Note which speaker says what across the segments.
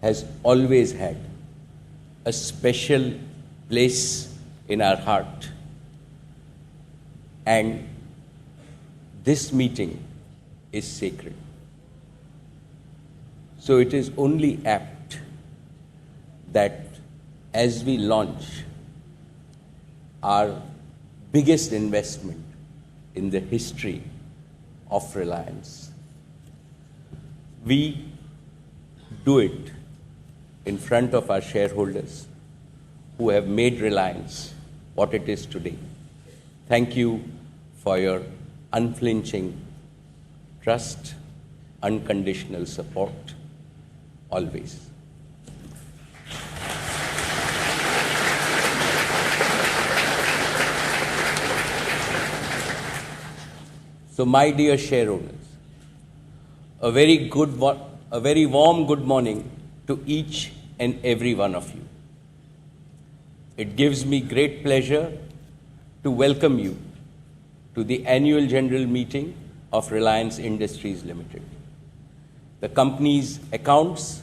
Speaker 1: has always had a special place in our heart. And this meeting is sacred. So it is only apt that as we launch our biggest investment in the history of Reliance, we do it in front of our shareholders who have made Reliance what it is today. Thank you for your unflinching trust, unconditional support, always. So, my dear shareholders, a very warm good morning to each and every one of you. It gives me great pleasure to welcome you to the annual general meeting of Reliance Industries Limited. The company's accounts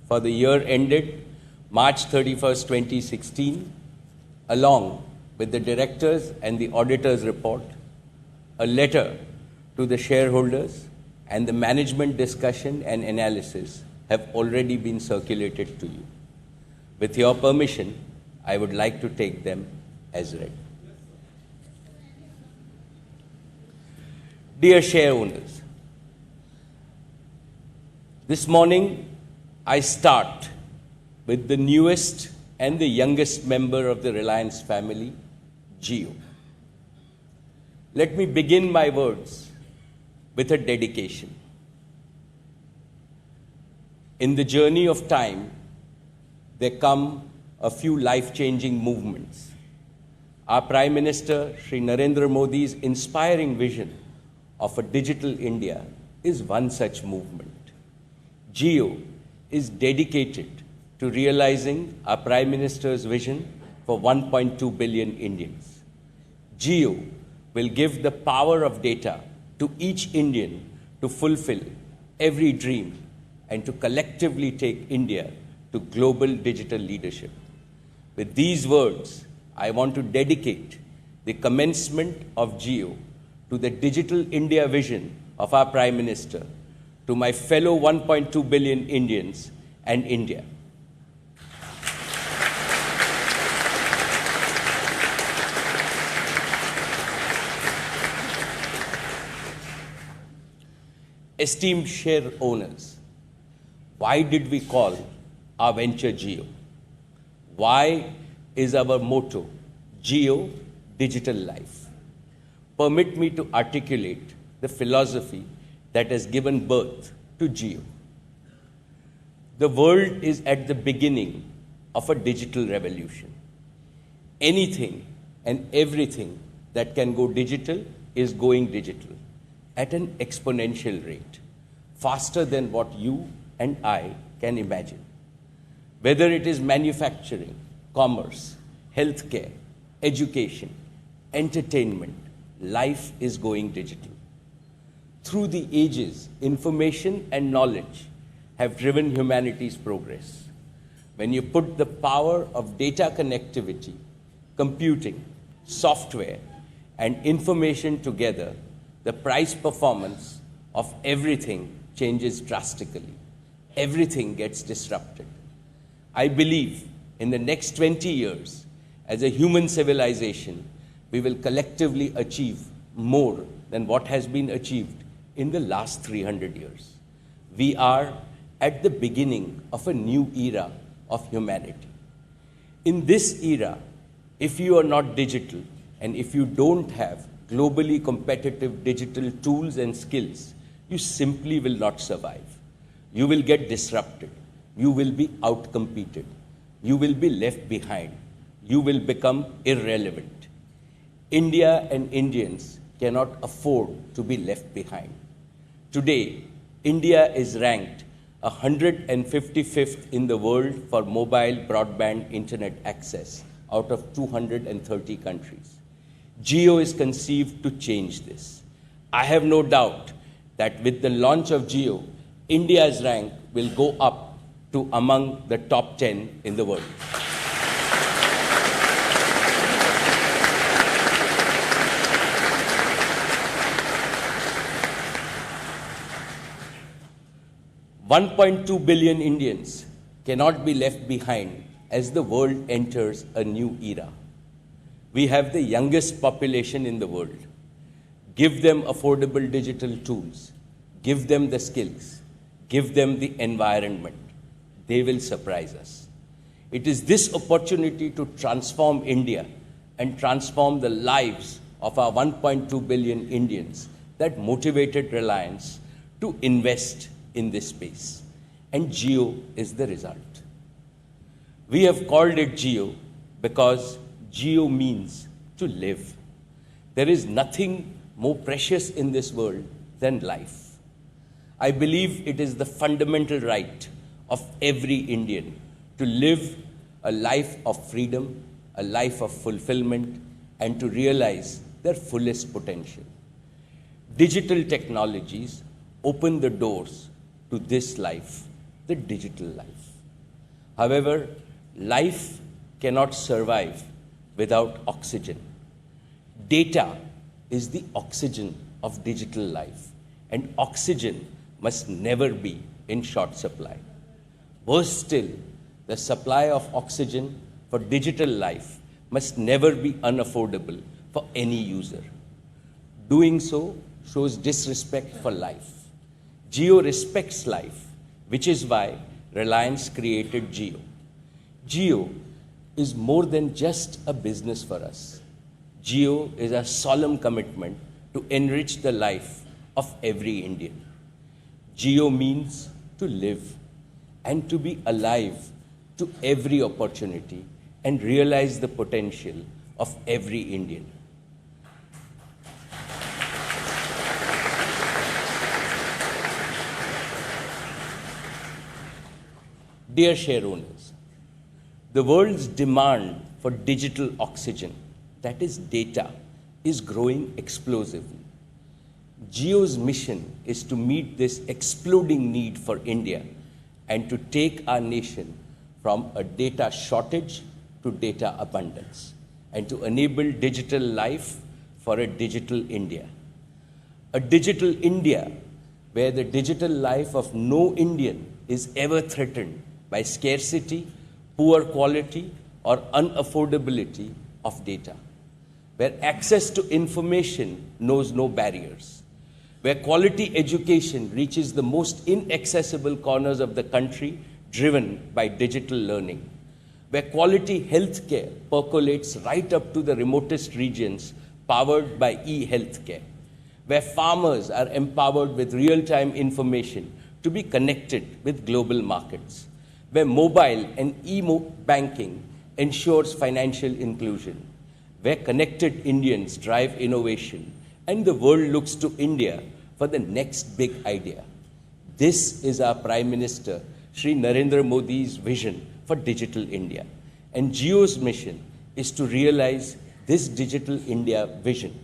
Speaker 1: for the year ended March 31st, 2016, along with the directors and the auditors' report, a letter to the shareholders, and the management discussion and analysis have already been circulated to you. With your permission, I would like to take them as read. Dear share owners, this morning I start with the newest and the youngest member of the Reliance family, Jio. Let me begin my words with a dedication. In the journey of time, there come a few life-changing movements. Our Prime Minister, Shri Narendra Modi's inspiring vision of a digital India is one such movement. Jio is dedicated to realizing our Prime Minister's vision for 1.2 billion Indians. Jio will give the power of data to each Indian to fulfill every dream and to collectively take India to global digital leadership. With these words, I want to dedicate the commencement of Jio to the digital India vision of our Prime Minister, to my fellow 1.2 billion Indians and India. Esteemed share owners, why did we call our venture Jio? Why is our motto Jio Digital Life? Permit me to articulate the philosophy that has given birth to Jio. The world is at the beginning of a digital revolution. Anything and everything that can go digital is going digital at an exponential rate, faster than what you and I can imagine. Whether it is manufacturing, commerce, healthcare, education, entertainment, life is going digital. Through the ages, information and knowledge have driven humanity's progress. When you put the power of data connectivity, computing, software, and information together, the price performance of everything changes drastically. Everything gets disrupted. I believe in the next 20 years, as a human civilization, we will collectively achieve more than what has been achieved in the last 300 years. We are at the beginning of a new era of humanity. In this era, if you are not digital and if you don't have globally competitive digital tools and skills, you simply will not survive. You will get disrupted. You will be outcompeted. You will be left behind. You will become irrelevant. India and Indians cannot afford to be left behind. Today, India is ranked 155th in the world for mobile broadband internet access out of 230 countries. Jio is conceived to change this. I have no doubt that with the launch of Jio, India's rank will go up to among the top 10 in the world. $1.2 billion Indians cannot be left behind as the world enters a new era. We have the youngest population in the world. Give them affordable digital tools. Give them the skills. Give them the environment. They will surprise us. It is this opportunity to transform India and transform the lives of our 1.2 billion Indians that motivated Reliance to invest in this space. And Geo is the result. We have called it Geo because Geo means to live. There is nothing more precious in this world than life. I believe it is the fundamental right of every Indian to live a life of freedom, a life of fulfillment, and to realize their fullest potential. Digital technologies open the doors to this life, the digital life. However, life cannot survive without oxygen. Data is the oxygen of digital life, and oxygen must never be in short supply. Worse still, the supply of oxygen for digital life must never be unaffordable for any user. Doing so shows disrespect for life. Geo respects life, which is why Reliance created Geo. Geo is more than just a business for us. Geo is a solemn commitment to enrich the life of every Indian. Geo means to live and to be alive to every opportunity and realize the potential of every Indian. Dear share owners, the world's demand for digital oxygen, that is data, is growing explosively. Geo's mission is to meet this exploding need for India and to take our nation from a data shortage to data abundance and to enable digital life for a digital India. A digital India where the digital life of no Indian is ever threatened by scarcity, poor quality, or unaffordability of data, where access to information knows no barriers, where quality education reaches the most inaccessible corners of the country driven by digital learning, where quality healthcare percolates right up to the remotest regions powered by e-healthcare, where farmers are empowered with real-time information to be connected with global markets, where mobile and e-banking ensures financial inclusion, where connected Indians drive innovation, and the world looks to India for the next big idea. This is our Prime Minister, Shri Narendra Modi's vision for Digital India. And Geo's mission is to realize this Digital India vision,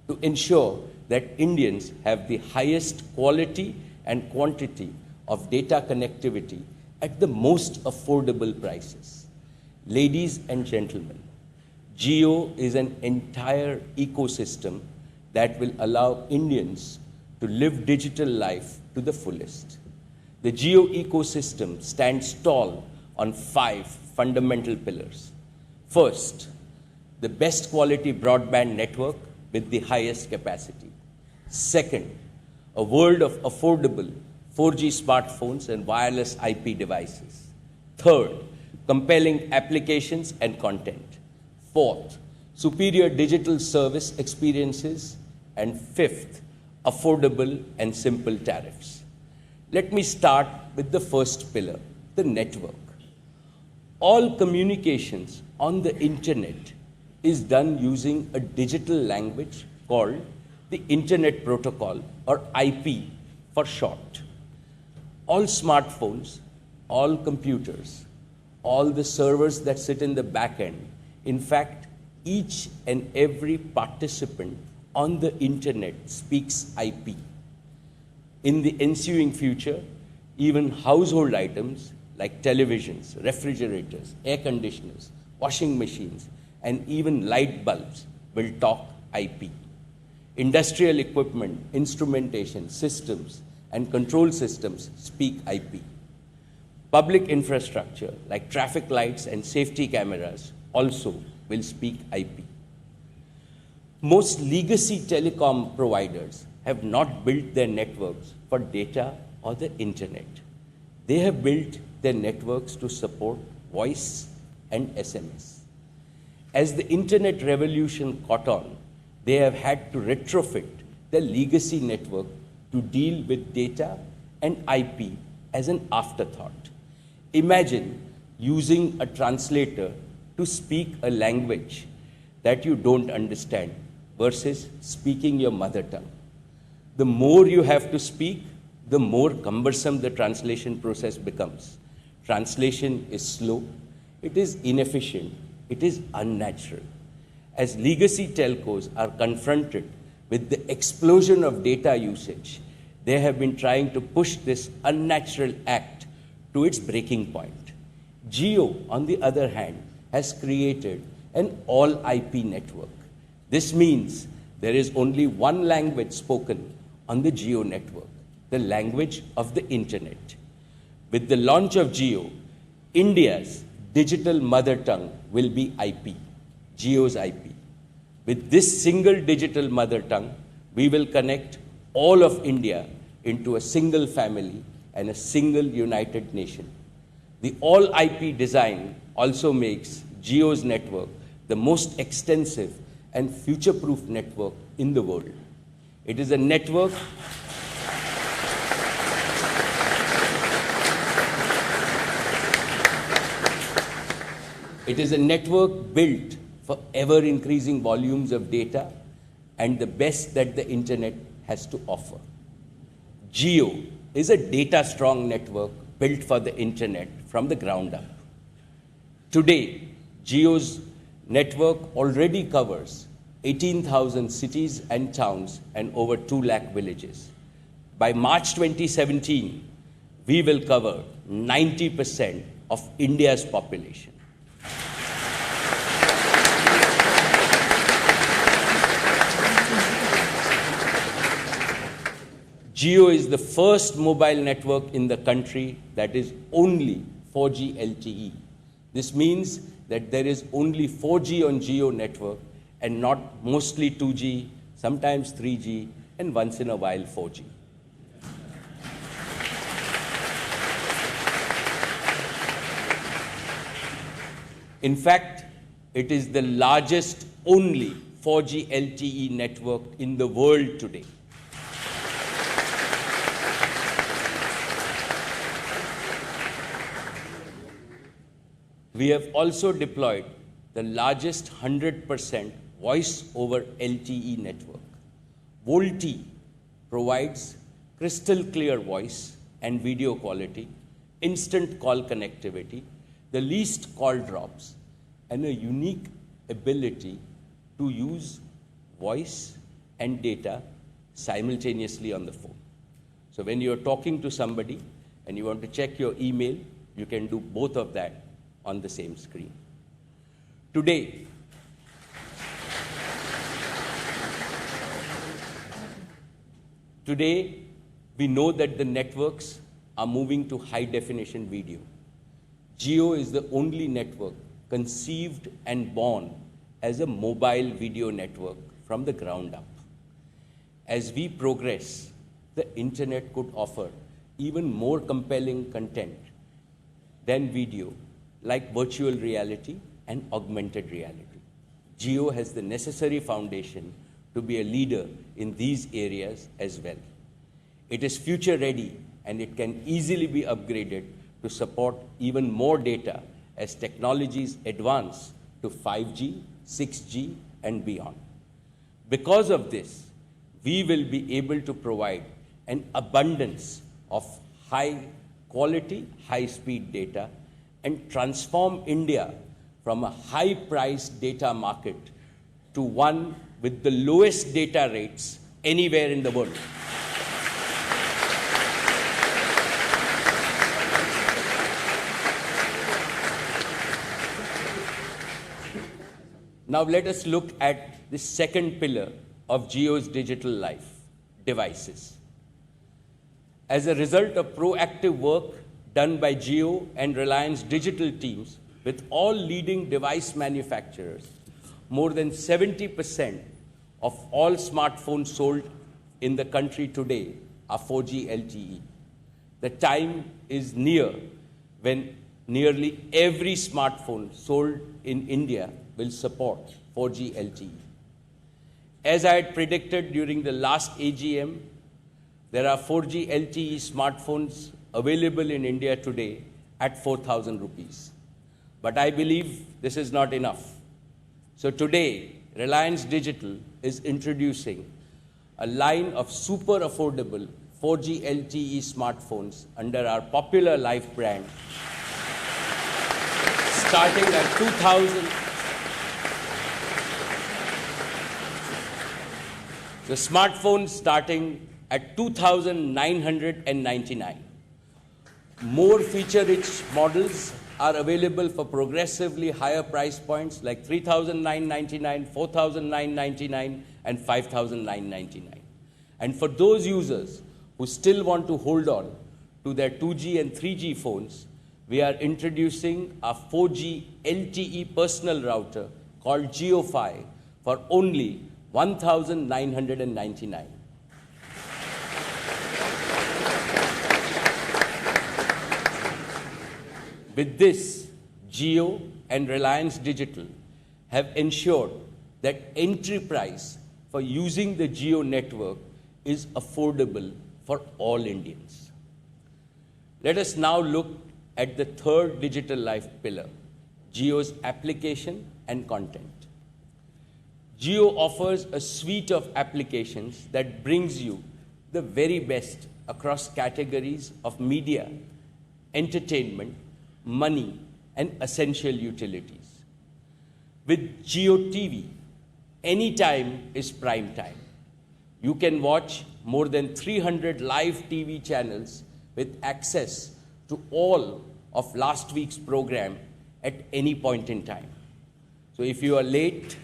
Speaker 1: to ensure that Indians have the highest quality and quantity of data connectivity at the most affordable prices. Ladies and gentlemen, Geo is an entire ecosystem that will allow Indians to live digital life to the fullest. The Geo ecosystem stands tall on 5 fundamental pillars. First, the best quality broadband network with the highest capacity. Second, a world of affordable 4G smartphones and wireless IP devices. Third, compelling applications and content. Fourth, superior digital service experiences. And fifth, affordable and simple tariffs. Let me start with the first pillar, the network. All communications on the internet is done using a digital language called the Internet Protocol, or IP for short. All smartphones, all computers, all the servers that sit in the back end, in fact, each and every participant on the internet speaks IP. In the ensuing future, even household items, like televisions, refrigerators, air conditioners, washing machines, and even light bulbs will talk IP. Industrial equipment, instrumentation, systems, and control systems speak IP. Public infrastructure like traffic lights and safety cameras also will speak IP. Most legacy telecom providers have not built their networks for data or the internet. They have built their networks to support voice and SMS. As the internet revolution caught on, they have had to retrofit their legacy network to deal with data and IP as an afterthought. Imagine using a translator to speak a language that you don't understand versus speaking your mother tongue. The more you have to speak, the more cumbersome the translation process becomes. Translation is slow, it is inefficient, it is unnatural. As legacy telcos are confronted with the explosion of data usage, they have been trying to push this unnatural act to its breaking point. Jio, on the other hand, has created an all-IP network. This means there is only one language spoken on the Jio network, the language of the internet. With the launch of Jio, India's digital mother tongue will be IP, Jio's IP. With this single digital mother tongue, we will connect all of India into a single family and a single united nation. The all IP design also makes Jio's network the most extensive and future-proof network in the world. It is a network built for ever-increasing volumes of data and the best that the internet has to offer. Jio is a data-strong network built for the internet from the ground up. Today, Jio's network already covers 18,000 cities and towns and over 2 lakh villages. By March 2017, we will cover 90% of India's population. Jio is the first mobile network in the country that is only 4G LTE. This means that there is only 4G on Jio network and not mostly 2G, sometimes 3G, and once in a while 4G. In fact, it is the largest only 4G LTE network in the world today. We have also deployed the largest 100% voice over LTE network. VoLTE provides crystal clear voice and video quality, instant call connectivity, the least call drops, and a unique ability to use voice and data simultaneously on the phone. So when you're talking to somebody and you want to check your email, you can do both of that on the same screen. Today, we know that the networks are moving to high-definition video. Jio is the only network conceived and born as a mobile video network from the ground up. As we progress, the internet could offer even more compelling content than video, like virtual reality and augmented reality. Jio has the necessary foundation to be a leader in these areas as well. It is future ready and it can easily be upgraded to support even more data as technologies advance to 5G, 6G, and beyond. Because of this, we will be able to provide an abundance of high quality, high speed data and transform India from a high-priced data market to one with the lowest data rates anywhere in the world. Now let us look at the second pillar of Jio's digital life, devices. As a result of proactive work done by Jio and Reliance digital teams with all leading device manufacturers, more than 70% of all smartphones sold in the country today are 4G LTE. The time is near when nearly every smartphone sold in India will support 4G LTE. As I had predicted during the last AGM, there are 4G LTE smartphones available in India today at 4,000 rupees. But I believe this is not enough. So today, Reliance Digital is introducing a line of super affordable 4G LTE smartphones under our popular Life brand, starting at 2,000. The smartphone starting at 2,999. More feature-rich models are available for progressively higher price points like 3,999, 4,999, and 5,999. And for those users who still want to hold on to their 2G and 3G phones, we are introducing a 4G LTE personal router called JioFi for only 1,999. With this, Jio and Reliance Digital have ensured that entry price for using the Jio network is affordable for all Indians. Let us now look at the third digital life pillar, Jio's application and content. Jio offers a suite of applications that brings you the very best across categories of media, entertainment, money, and essential utilities. With Jio TV, any time is prime time. You can watch more than 300 live TV channels with access to all of last week's program at any point in time. So if you are late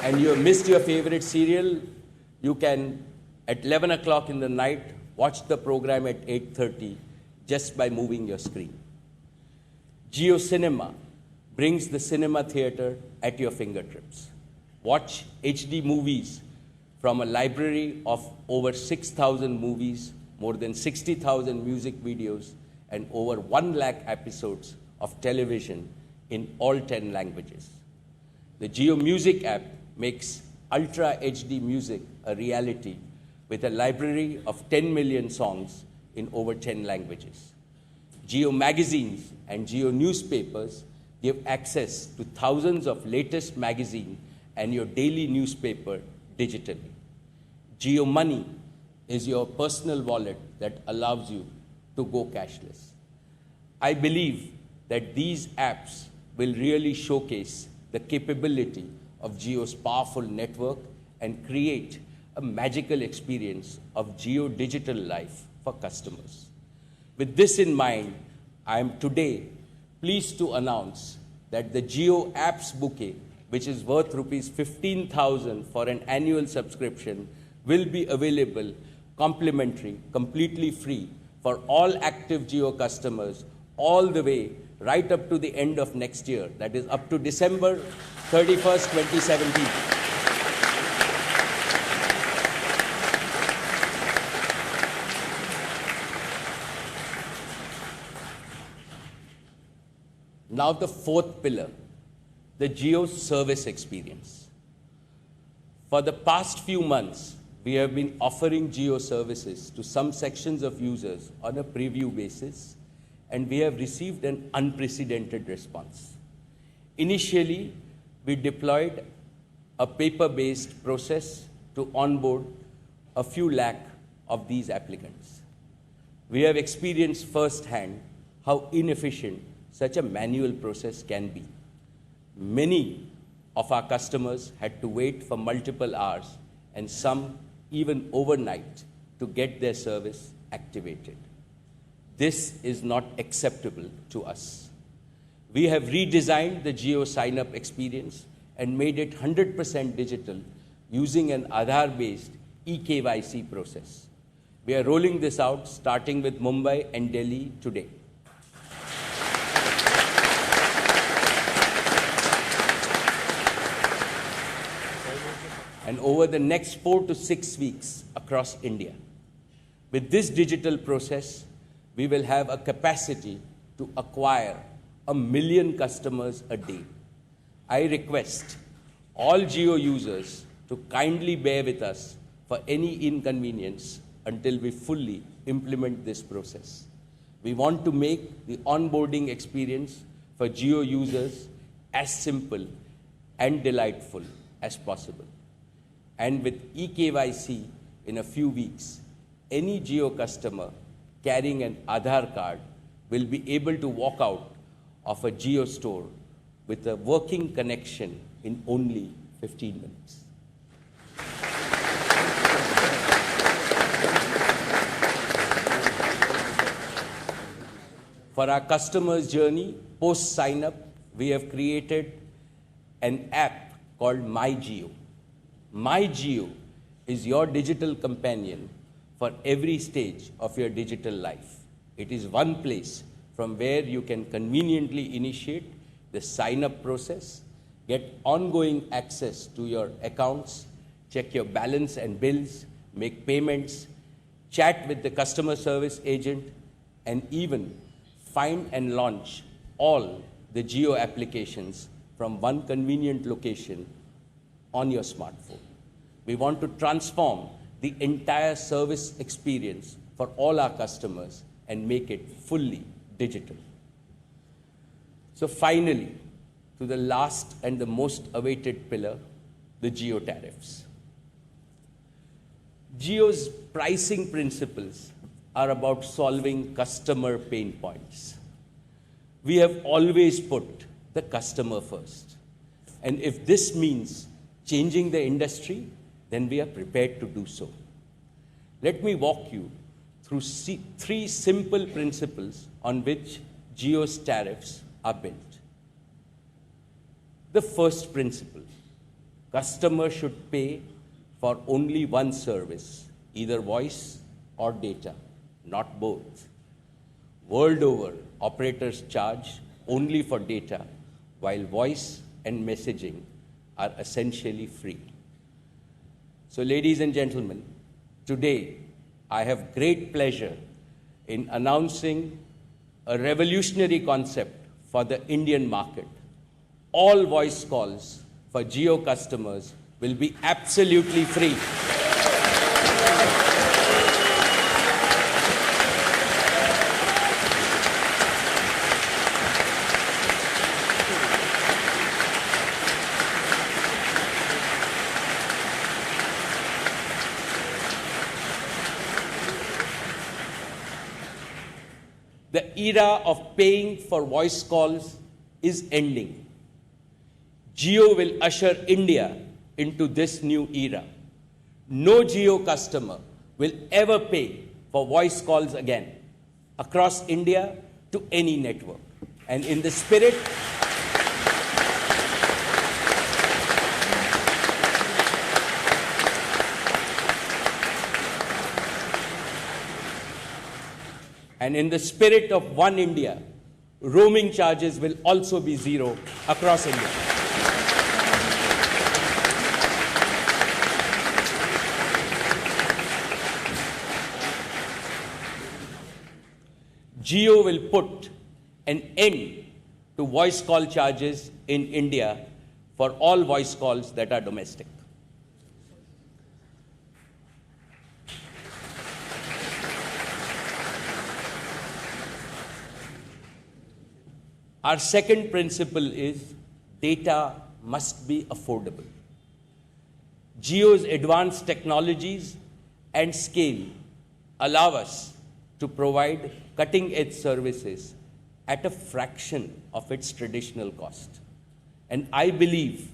Speaker 1: and you have missed your favorite serial, you can, at 11 o'clock in the night, watch the program at 8:30 just by moving your screen. Jio Cinema brings the cinema theater at your fingertips. Watch HD movies from a library of over 6,000 movies, more than 60,000 music videos, and over 1 lakh episodes of television in all 10 languages. The Jio Music app makes Ultra HD music a reality with a library of 10 million songs in over 10 languages. Jio magazines and Jio newspapers give access to thousands of latest magazines and your daily newspaper digitally. Jio Money is your personal wallet that allows you to go cashless. I believe that these apps will really showcase the capability of Jio's powerful network and create a magical experience of Jio digital life for customers. With this in mind, I am today pleased to announce that the Jio apps bouquet, which is worth rupees 15,000 for an annual subscription, will be available complimentary, completely free for all active Jio customers all the way right up to the end of next year, that is up to December 31st, 2017. Now the fourth pillar, the Jio service experience. For the past few months, we have been offering Jio services to some sections of users on a preview basis, and we have received an unprecedented response. Initially, we deployed a paper-based process to onboard a few lakh of these applicants. We have experienced firsthand how inefficient such a manual process can be. Many of our customers had to wait for multiple hours and some even overnight to get their service activated. This is not acceptable to us. We have redesigned the Jio sign-up experience and made it 100% digital using an Aadhaar-based eKYC process. We are rolling this out starting with Mumbai and Delhi today. And over the next 4 to 6 weeks across India. With this digital process, we will have a capacity to acquire 1 million customers a day. I request all Jio users to kindly bear with us for any inconvenience until we fully implement this process. We want to make the onboarding experience for Jio users as simple and delightful as possible. And with eKYC in a few weeks, any Jio customer carrying an Aadhaar card will be able to walk out of a Jio store with a working connection in only 15 minutes. For our customers' journey, post sign-up, we have created an app called My Jio. My Jio is your digital companion for every stage of your digital life. It is one place from where you can conveniently initiate the sign-up process, get ongoing access to your accounts, check your balance and bills, make payments, chat with the customer service agent, and even find and launch all the Jio applications from one convenient location on your smartphone. We want to transform the entire service experience for all our customers and make it fully digital. So finally, to the last and the most awaited pillar, the Jio tariffs. Jio's pricing principles are about solving customer pain points. We have always put the customer first. And if this means changing the industry, then we are prepared to do so. Let me walk you through 3 simple principles on which Jio's tariffs are built. The first principle, customers should pay for only one service, either voice or data, not both. World over, operators charge only for data, while voice and messaging are essentially free. So, ladies and gentlemen, today I have great pleasure in announcing a revolutionary concept for the Indian market. All voice calls for Jio customers will be absolutely free. The era of paying for voice calls is ending. Jio will usher India into this new era. No Jio customer will ever pay for voice calls again across India to any network. And in the spirit of One India, roaming charges will also be zero across India. Jio will put an end to voice call charges in India for all voice calls that are domestic. Our second principle is data must be affordable. Jio's advanced technologies and scale allow us to provide cutting-edge services at a fraction of its traditional cost. And I believe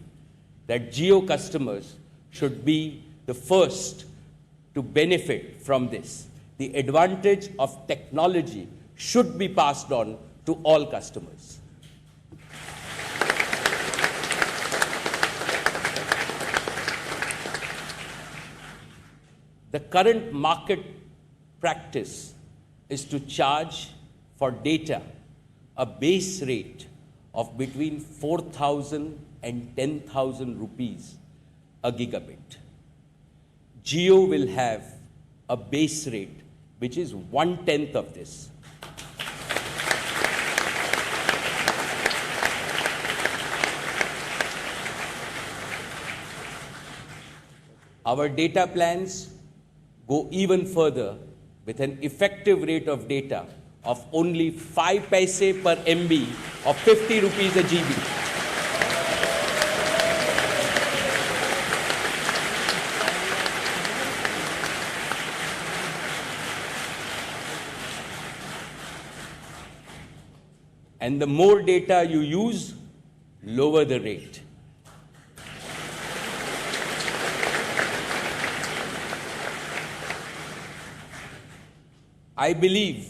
Speaker 1: that Jio customers should be the first to benefit from this. The advantage of technology should be passed on to all customers. The current market practice is to charge for data a base rate of between 4,000 and 10,000 rupees a gigabit. Jio will have a base rate which is 1/10 of this. Our data plans go even further with an effective rate of data of only 5 paise per MB or 50 rupees a GB. And the more data you use, lower the rate. I believe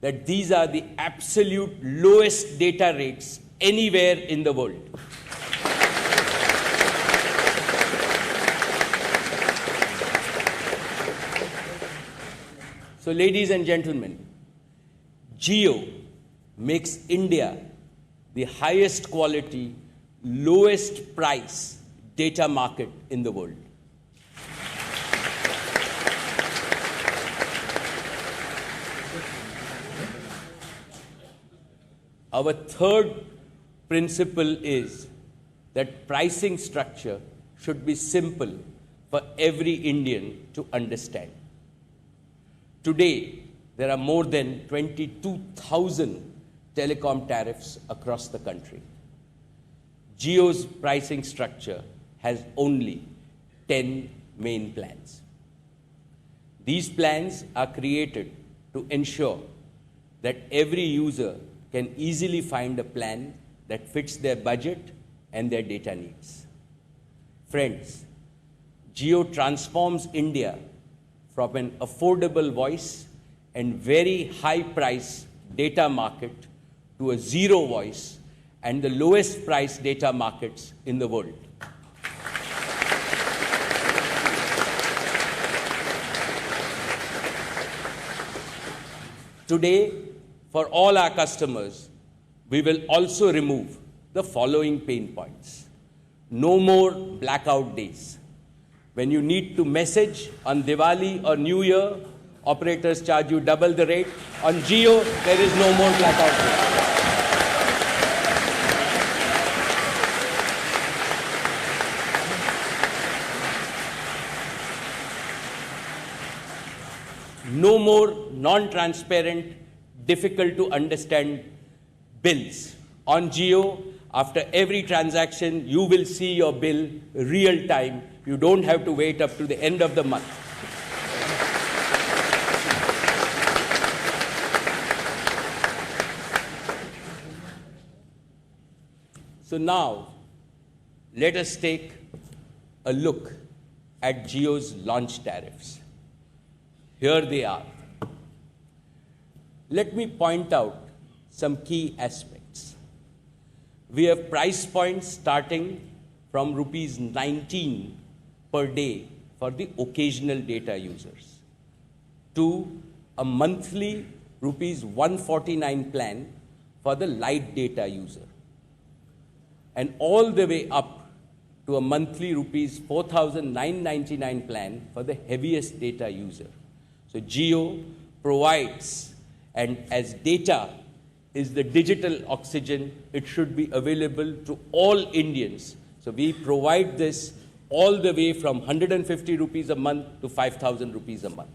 Speaker 1: that these are the absolute lowest data rates anywhere in the world. So, ladies and gentlemen, Jio makes India the highest quality, lowest price data market in the world. Our third principle is that pricing structure should be simple for every Indian to understand. Today, there are more than 22,000 telecom tariffs across the country. Jio's pricing structure has only 10 main plans. These plans are created to ensure that every user can easily find a plan that fits their budget and their data needs. Friends, Jio transforms India from an affordable voice and very high price data market to a zero voice and the lowest price data markets in the world. Today, for all our customers, we will also remove the following pain points. No more blackout days. When you need to message on Diwali or New Year, operators charge you double the rate. On Jio, there is no more blackout days. No more non-transparent, difficult to understand bills. On Jio, after every transaction, you will see your bill real time. You don't have to wait up to the end of the month. So now, let us take a look at Jio's launch tariffs. Here they are. Let me point out some key aspects. We have price points starting from rupees 19 per day for the occasional data users to a monthly rupees 149 plan for the light data user, and all the way up to a monthly rupees 4,999 plan for the heaviest data user. So Jio provides, and as data is the digital oxygen, it should be available to all Indians. So we provide this all the way from 150 rupees a month to 5,000 rupees a month.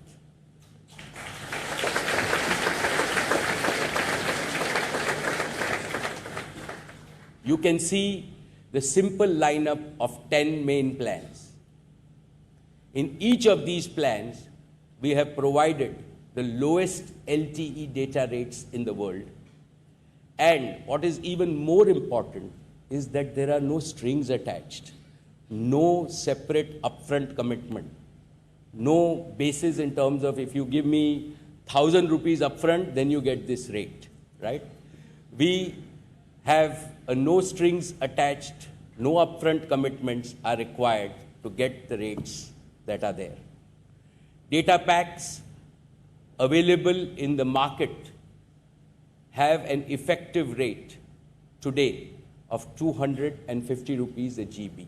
Speaker 1: You can see the simple lineup of 10 main plans. In each of these plans, we have provided the lowest LTE data rates in the world. And what is even more important is that there are no strings attached, no separate upfront commitment, no basis in terms of if you give me 1,000 rupees upfront, then you get this rate, right? We have a no strings attached, no upfront commitments are required to get the rates that are there. Data packs available in the market have an effective rate today of 250 rupees a GB.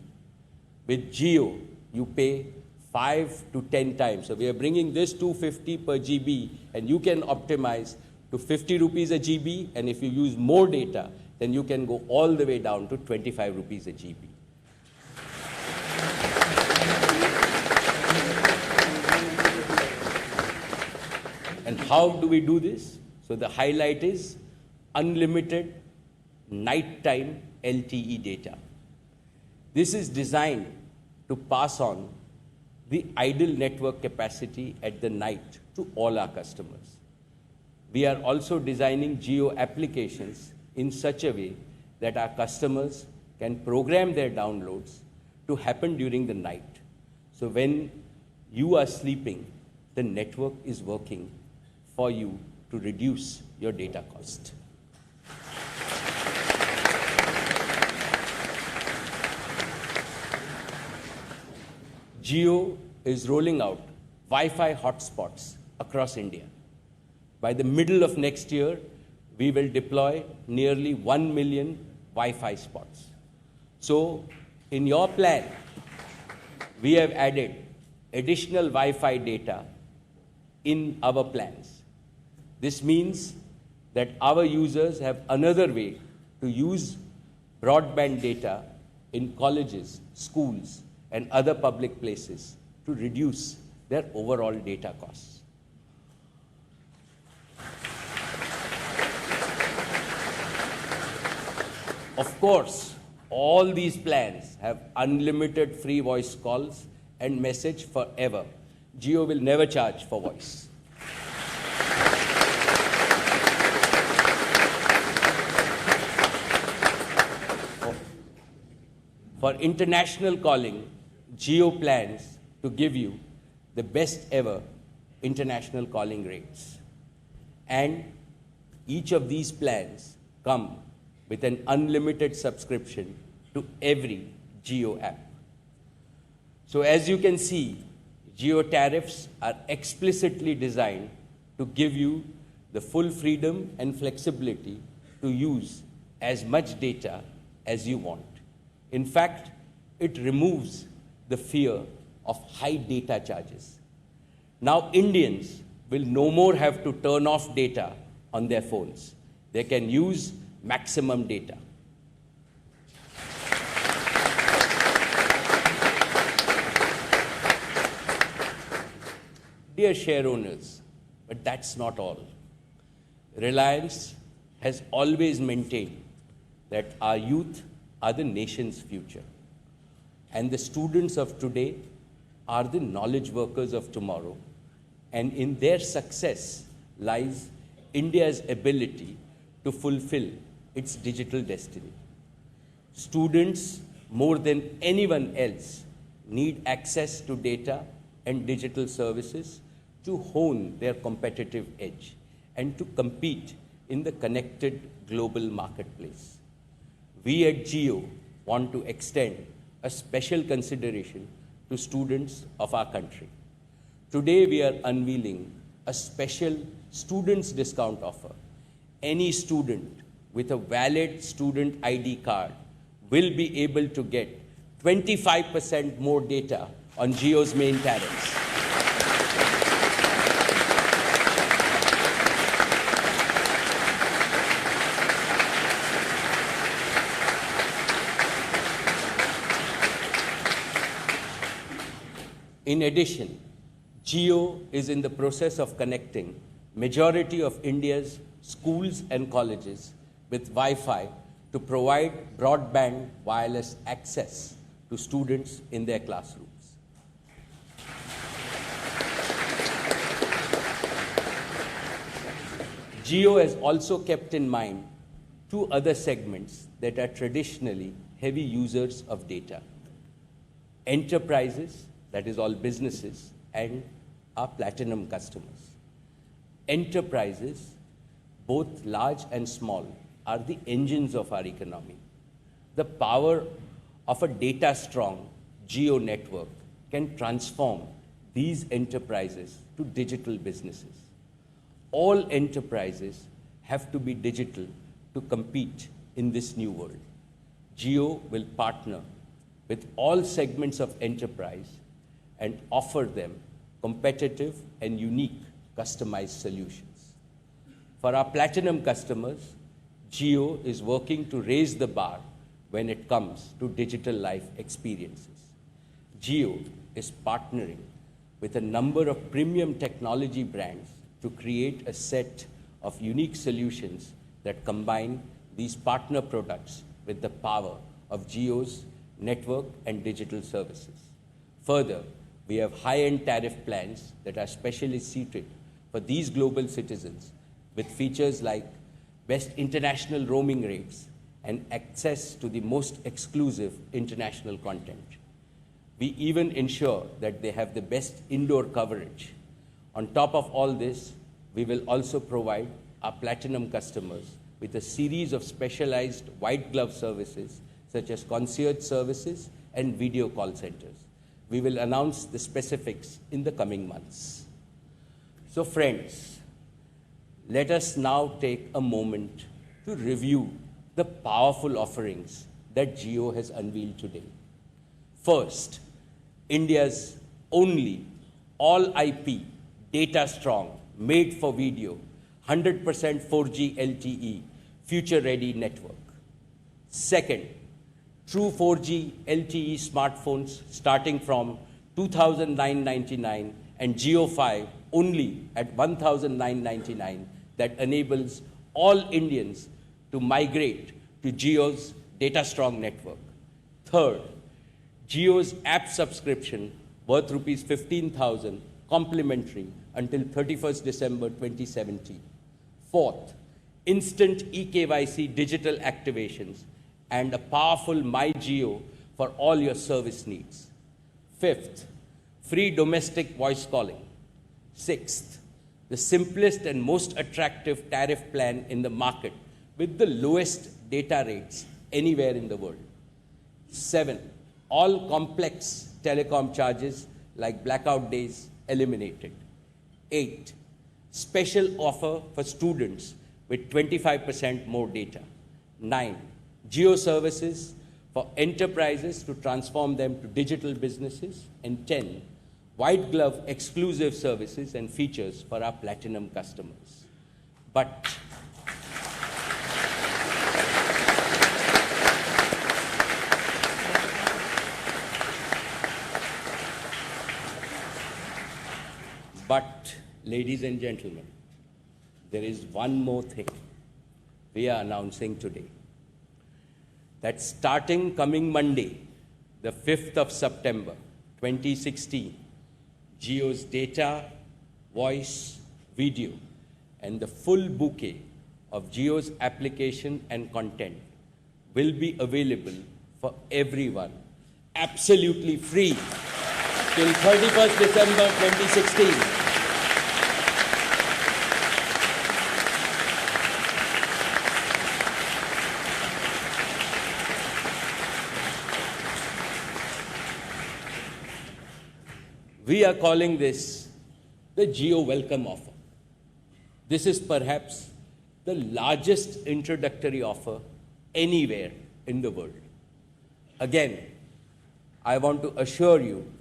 Speaker 1: With Jio, you pay 5 to 10 times. So we are bringing this 250 per GB, and you can optimize to 50 rupees a GB, and if you use more data, then you can go all the way down to 25 rupees a GB. And how do we do this? So the highlight is unlimited nighttime LTE data. This is designed to pass on the idle network capacity at the night to all our customers. We are also designing Jio applications in such a way that our customers can program their downloads to happen during the night. So when you are sleeping, the network is working for you to reduce your data cost. Jio is rolling out Wi-Fi hotspots across India. By the middle of next year, we will deploy nearly 1 million Wi-Fi spots. So in your plan, we have added additional Wi-Fi data in our plans. This means that our users have another way to use broadband data in colleges, schools, and other public places to reduce their overall data costs. Of course, all these plans have unlimited free voice calls and message forever. Jio will never charge for voice. For international calling, Jio plans to give you the best ever international calling rates. And each of these plans come with an unlimited subscription to every Jio app. So as you can see, Jio tariffs are explicitly designed to give you the full freedom and flexibility to use as much data as you want. In fact, it removes the fear of high data charges. Now Indians will no more have to turn off data on their phones. They can use maximum data. Dear share owners, but that's not all. Reliance has always maintained that our youth are the nation's future. And the students of today are the knowledge workers of tomorrow. And in their success lies India's ability to fulfill its digital destiny. Students, more than anyone else, need access to data and digital services to hone their competitive edge and to compete in the connected global marketplace. We at Jio want to extend a special consideration to students of our country. Today we are unveiling a special students discount offer. Any student with a valid student ID card will be able to get 25% more data on Jio's main tariffs. In addition, Jio is in the process of connecting majority of India's schools and colleges with Wi-Fi to provide broadband wireless access to students in their classrooms. Jio has also kept in mind two other segments that are traditionally heavy users of data: enterprises, that is all businesses, and our platinum customers. Enterprises, both large and small, are the engines of our economy. The power of a data-strong Jio network can transform these enterprises to digital businesses. All enterprises have to be digital to compete in this new world. Jio will partner with all segments of enterprise and offer them competitive and unique customized solutions. For our platinum customers, Jio is working to raise the bar when it comes to digital life experiences. Jio is partnering with a number of premium technology brands to create a set of unique solutions that combine these partner products with the power of Jio's network and digital services. Further, we have high-end tariff plans that are specially suited for these global citizens with features like best international roaming rates and access to the most exclusive international content. We even ensure that they have the best indoor coverage. On top of all this, we will also provide our platinum customers with a series of specialized white glove services such as concierge services and video call centers. We will announce the specifics in the coming months. So friends, let us now take a moment to review the powerful offerings that Jio has unveiled today. First, India's only all-IP, data-strong, made-for-video, 100% 4G LTE, future-ready network. Second, true 4G LTE smartphones starting from $2,999 and Jio 5 only at $1,999 that enables all Indians to migrate to Jio's data-strong network. Third, Jio's app subscription worth rupees 15,000 complimentary until 31st December 2017. Fourth, instant eKYC digital activations and a powerful My Jio for all your service needs. Fifth, free domestic voice calling. Sixth, the simplest and most attractive tariff plan in the market with the lowest data rates anywhere in the world. Seven, all complex telecom charges like blackout days eliminated. 8. Special offer for students with 25% more data. 9. Jio services for enterprises to transform them to digital businesses. And 10. White glove exclusive services and features for our platinum customers. But ladies and gentlemen, there is one more thing we are announcing today. That starting coming Monday, the 5th of September, 2016, Jio's data, voice, video, and the full bouquet of Jio's application and content will be available for everyone, absolutely free, till 31st December 2016. We are calling this the Jio Welcome Offer. This is perhaps the largest introductory offer anywhere in the world. Again, I want to assure you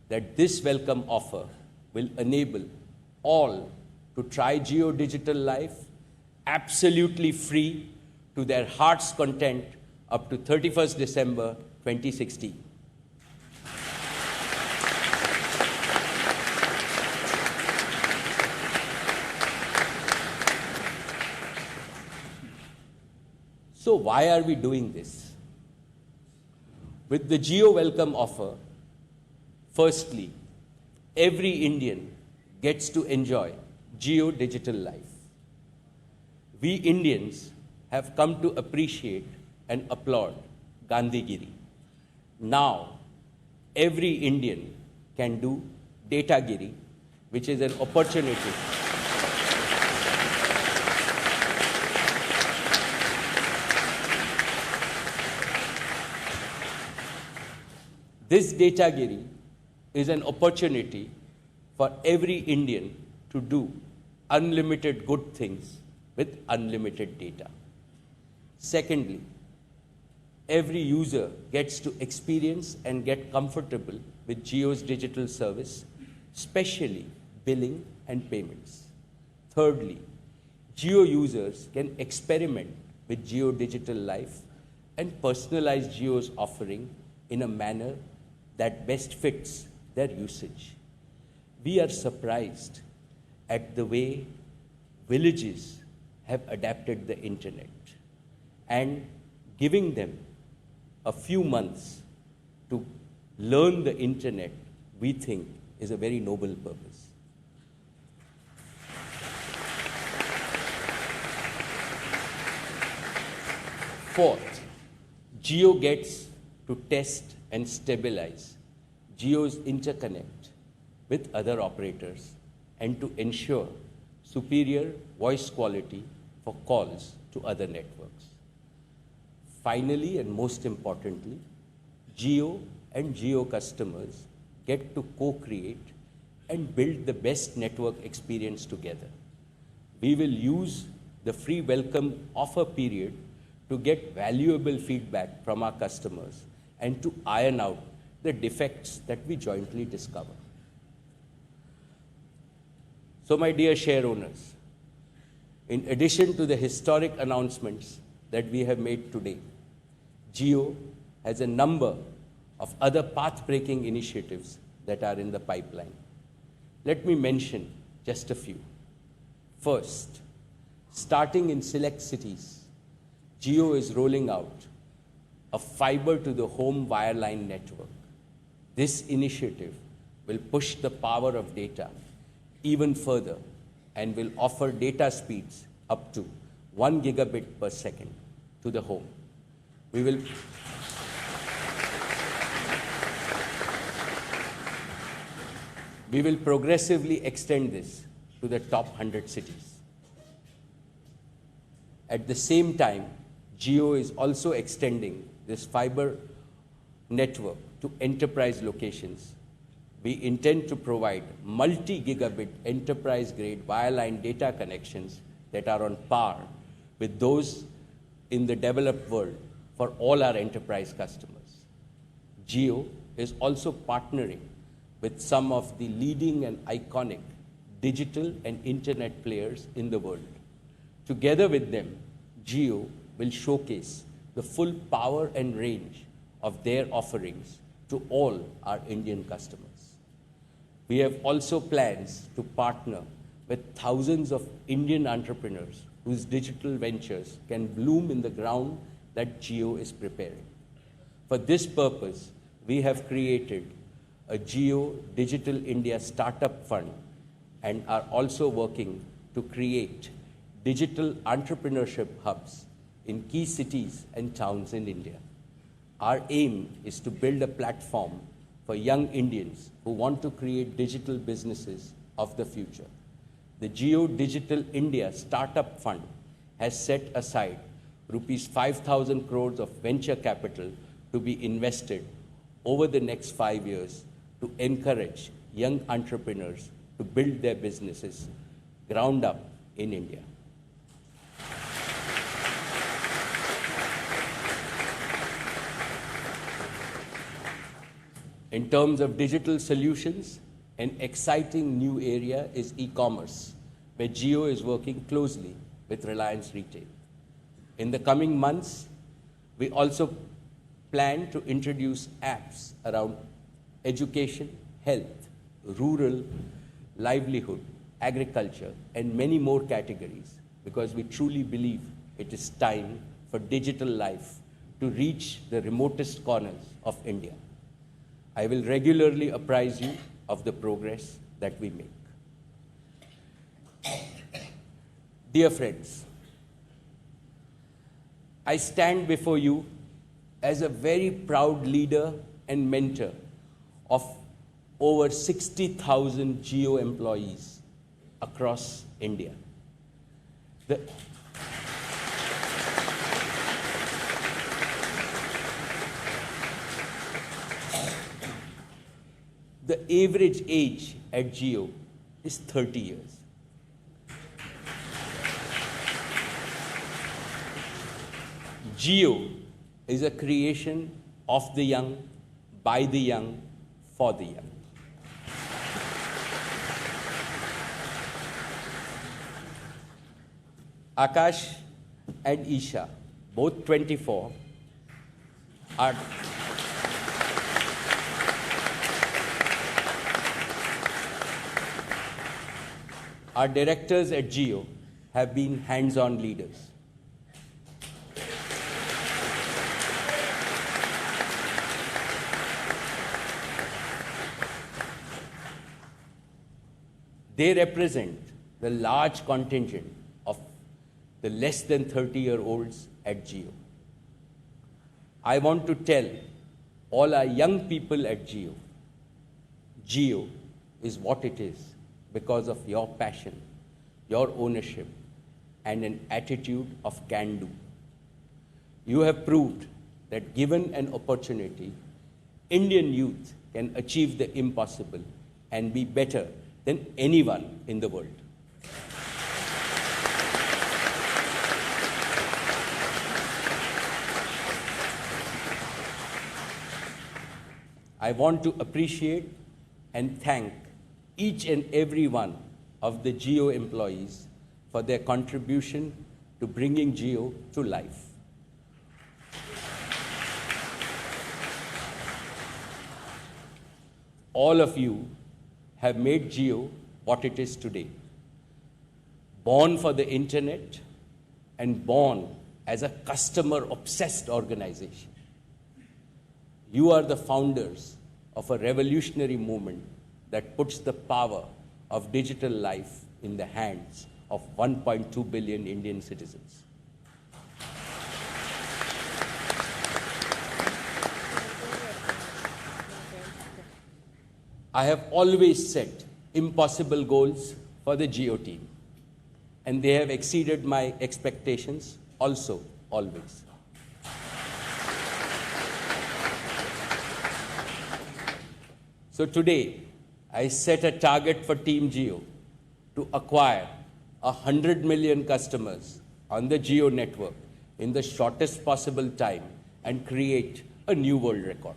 Speaker 1: that this welcome offer will enable all to try Jio Digital Life absolutely free to their heart's content up to 31st December 2016. So why are we doing this? With the Jio Welcome Offer, firstly, every Indian gets to enjoy Jio Digital Life. We Indians have come to appreciate and applaud Gandhigiri. Now, every Indian can do Datagiri, which is an opportunity. This Datagiri is an opportunity for every Indian to do unlimited good things with unlimited data. Secondly, every user gets to experience and get comfortable with Jio's digital service, especially billing and payments. Thirdly, Jio users can experiment with Jio Digital Life and personalize Jio's offering in a manner that best fits their usage. We are surprised at the way villages have adapted the internet, and giving them a few months to learn the internet, we think, is a very noble purpose. Fourth, Jio gets to test and stabilize Jio's interconnect with other operators and to ensure superior voice quality for calls to other networks. Finally, and most importantly, Jio and Jio customers get to co-create and build the best network experience together. We will use the free welcome offer period to get valuable feedback from our customers and to iron out the defects that we jointly discover. So, my dear share owners, in addition to the historic announcements that we have made today, Jio has a number of other path-breaking initiatives that are in the pipeline. Let me mention just a few. First, starting in select cities, Jio is rolling out a fiber-to-the-home wireline network. This initiative will push the power of data even further and will offer data speeds up to 1 gigabit per second to the home. We will progressively extend this to the top 100 cities. At the same time, Jio is also extending this fiber network to enterprise locations. We intend to provide multi-gigabit enterprise-grade wireline data connections that are on par with those in the developed world for all our enterprise customers. Jio is also partnering with some of the leading and iconic digital and internet players in the world. Together with them, Jio will showcase the full power and range of their offerings to all our Indian customers. We have also plans to partner with thousands of Indian entrepreneurs whose digital ventures can bloom in the ground that Jio is preparing. For this purpose, we have created a Jio Digital India Startup Fund and are also working to create digital entrepreneurship hubs in key cities and towns in India. Our aim is to build a platform for young Indians who want to create digital businesses of the future. The Jio Digital India Startup Fund has set aside rupees 5,000 crores of venture capital to be invested over the next 5 years to encourage young entrepreneurs to build their businesses ground up in India. In terms of digital solutions, an exciting new area is e-commerce, where Jio is working closely with Reliance Retail. In the coming months, we also plan to introduce apps around education, health, rural, livelihood, agriculture, and many more categories, because we truly believe it is time for digital life to reach the remotest corners of India. I will regularly apprise you of the progress that we make. Dear friends, I stand before you as a very proud leader and mentor of over 60,000 Jio employees across India. The average age at Jio is 30 years. Jio is a creation of the young, by the young, for the young. Akash and Isha, both 24, our directors at Jio have been hands-on leaders. They represent the large contingent of the less than 30-year-olds at Jio. I want to tell all our young people at Jio, Jio is what it is because of your passion, your ownership, and an attitude of can-do. You have proved that given an opportunity, Indian youth can achieve the impossible and be better than anyone in the world. I want to appreciate and thank each and every one of the Jio employees for their contribution to bringing Jio to life. All of you have made Jio what it is today. Born for the internet and born as a customer-obsessed organization. You are the founders of a revolutionary movement that puts the power of digital life in the hands of 1.2 billion Indian citizens. I have always set impossible goals for the Jio team, and they have exceeded my expectations also, always. So today, I set a target for Team Jio to acquire 100 million customers on the Jio network in the shortest possible time and create a new world record.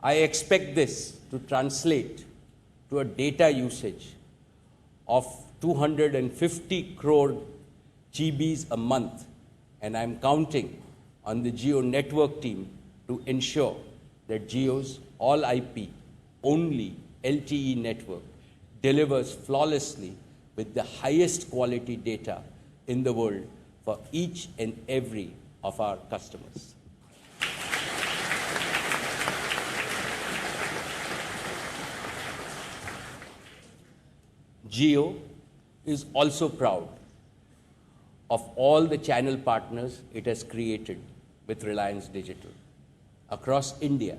Speaker 1: I expect this to translate to a data usage of 250 crore GBs a month, and I'm counting on the Jio network team to ensure that Jio's all IP, only LTE network delivers flawlessly with the highest quality data in the world for each and every of our customers. Jio is also proud of all the channel partners it has created with Reliance Digital. Across India,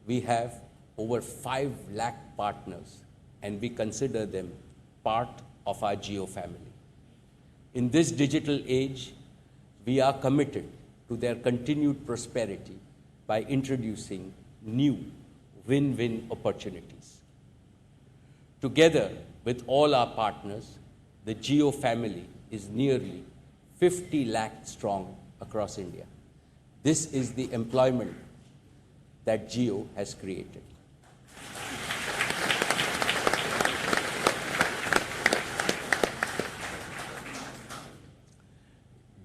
Speaker 1: we have over 5 lakh partners, and we consider them part of our Jio family. In this digital age, we are committed to their continued prosperity by introducing new win-win opportunities. Together with all our partners, the Jio family is nearly 50 lakh strong across India. This is the employment that Jio has created.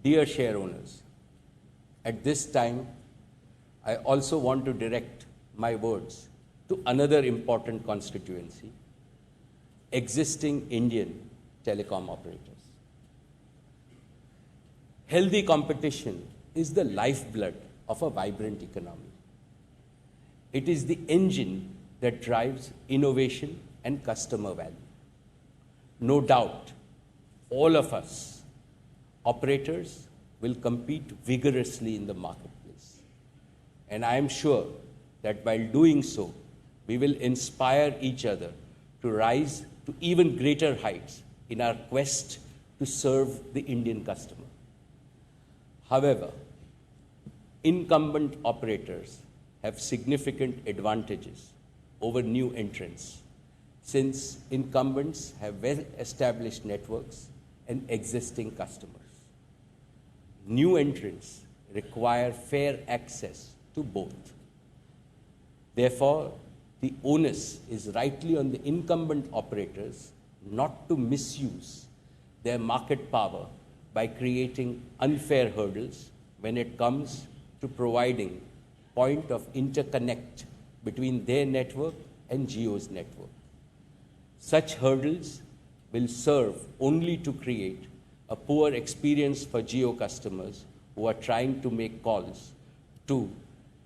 Speaker 1: Dear share owners, at this time, I also want to direct my words to another important constituency, existing Indian telecom operators. Healthy competition is the lifeblood of a vibrant economy. It is the engine that drives innovation and customer value. No doubt, all of us, operators, will compete vigorously in the marketplace. And I am sure that while doing so, we will inspire each other to rise to even greater heights in our quest to serve the Indian customer. However, incumbent operators have significant advantages over new entrants, since incumbents have well-established networks and existing customers. New entrants require fair access to both. Therefore, the onus is rightly on the incumbent operators not to misuse their market power by creating unfair hurdles when it comes to providing point of interconnect between their network and Jio's network. Such hurdles will serve only to create a poor experience for Jio customers who are trying to make calls to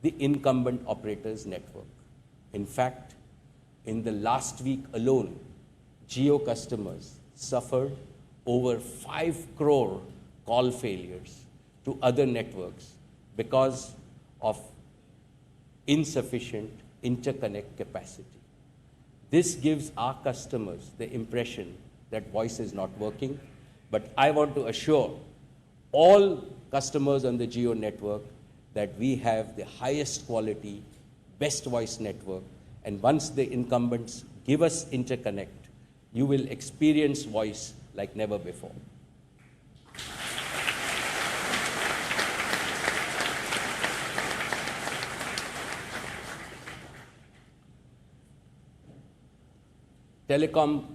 Speaker 1: the incumbent operator's network. In fact, in the last week alone, Jio customers suffered over 5 crore call failures to other networks because of insufficient interconnect capacity. This gives our customers the impression that voice is not working, but I want to assure all customers on the Jio network that we have the highest quality, best voice network, and once the incumbents give us interconnect, you will experience voice like never before. Telecom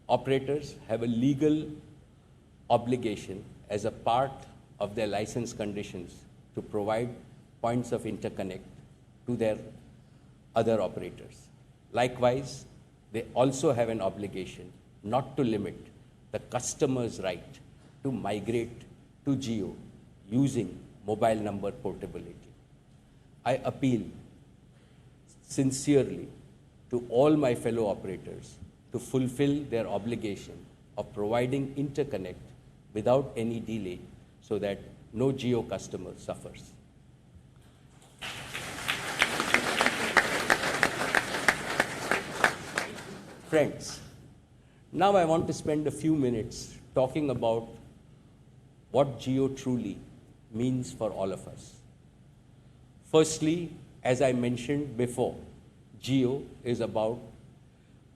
Speaker 1: operators have a legal obligation as a part of their license conditions to provide points of interconnect to their other operators. Likewise, they also have an obligation not to limit the customer's right to migrate to Jio using mobile number portability. I appeal sincerely to all my fellow operators to fulfill their obligation of providing interconnect without any delay so that no Jio customer suffers. Friends, now I want to spend a few minutes talking about what Jio truly means for all of us. Firstly, as I mentioned before, Jio is about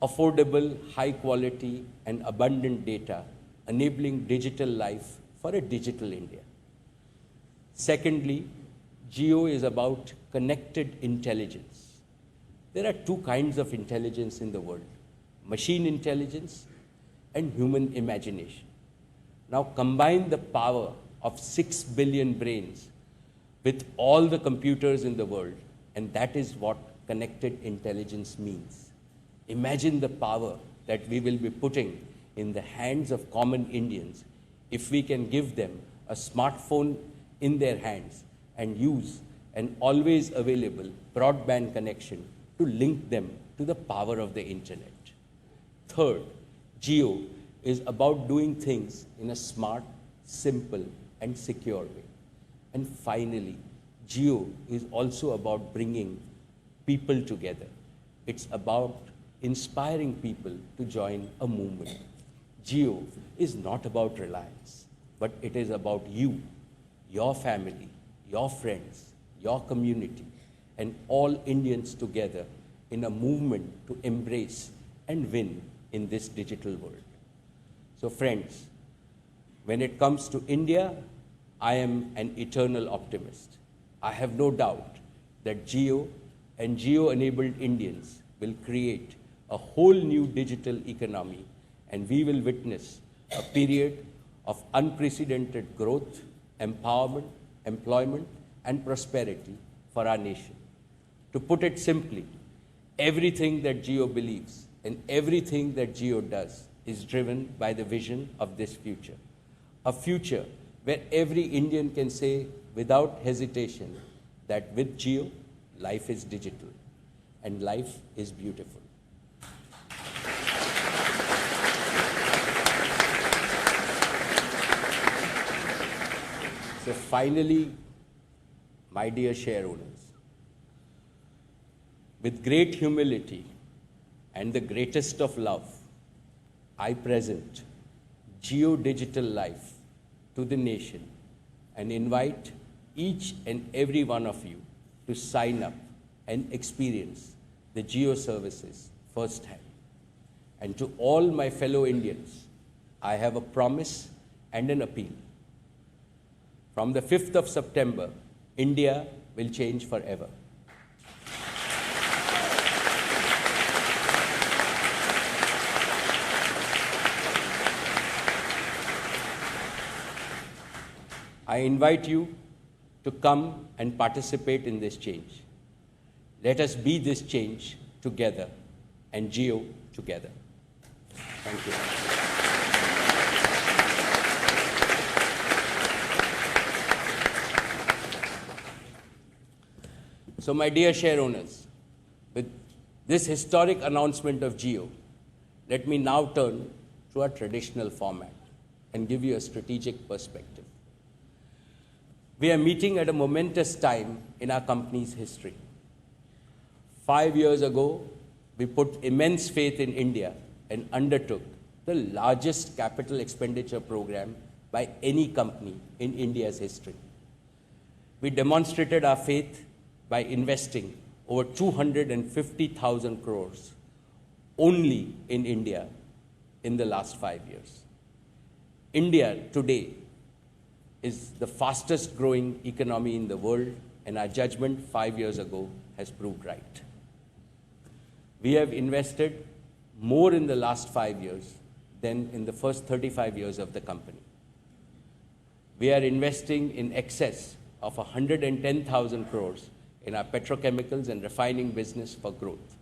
Speaker 1: affordable, high quality, and abundant data, enabling digital life for a digital India. Secondly, Jio is about connected intelligence. There are two kinds of intelligence in the world: machine intelligence and human imagination. Now combine the power of 6 billion brains with all the computers in the world, and that is what connected intelligence means. Imagine the power that we will be putting in the hands of common Indians if we can give them a smartphone in their hands and use an always available broadband connection to link them to the power of the internet. Third, Jio is about doing things in a smart, simple, and secure way. And finally, Jio is also about bringing people together. It's about inspiring people to join a movement. Jio is not about Reliance, but it is about you, your family, your friends, your community, and all Indians together in a movement to embrace and win in this digital world. So friends, when it comes to India, I am an eternal optimist. I have no doubt that Jio and Jio-enabled Indians will create a whole new digital economy, and we will witness a period of unprecedented growth, empowerment, employment, and prosperity for our nation. To put it simply, everything that Jio believes and everything that Jio does is driven by the vision of this future. A future where every Indian can say without hesitation that with Jio, life is digital and life is beautiful. So finally, my dear share owners, with great humility and the greatest of love, I present Geo Digital Life to the nation and invite each and every one of you to sign up and experience the Geo services firsthand. And to all my fellow Indians, I have a promise and an appeal. From the 5th of September, India will change forever. I invite you to come and participate in this change. Let us be this change together and Geo together. Thank you. So, my dear share owners, with this historic announcement of Geo, let me now turn to our traditional format and give you a strategic perspective. We are meeting at a momentous time in our company's history. 5 years ago, we put immense faith in India and undertook the largest capital expenditure program by any company in India's history. We demonstrated our faith by investing over 250,000 crores only in India in the last 5 years. India today is the fastest growing economy in the world, and our judgment 5 years ago has proved right. We have invested more in the last 5 years than in the first 35 years of the company. We are investing in excess of 110,000 crores in our petrochemicals and refining business for growth.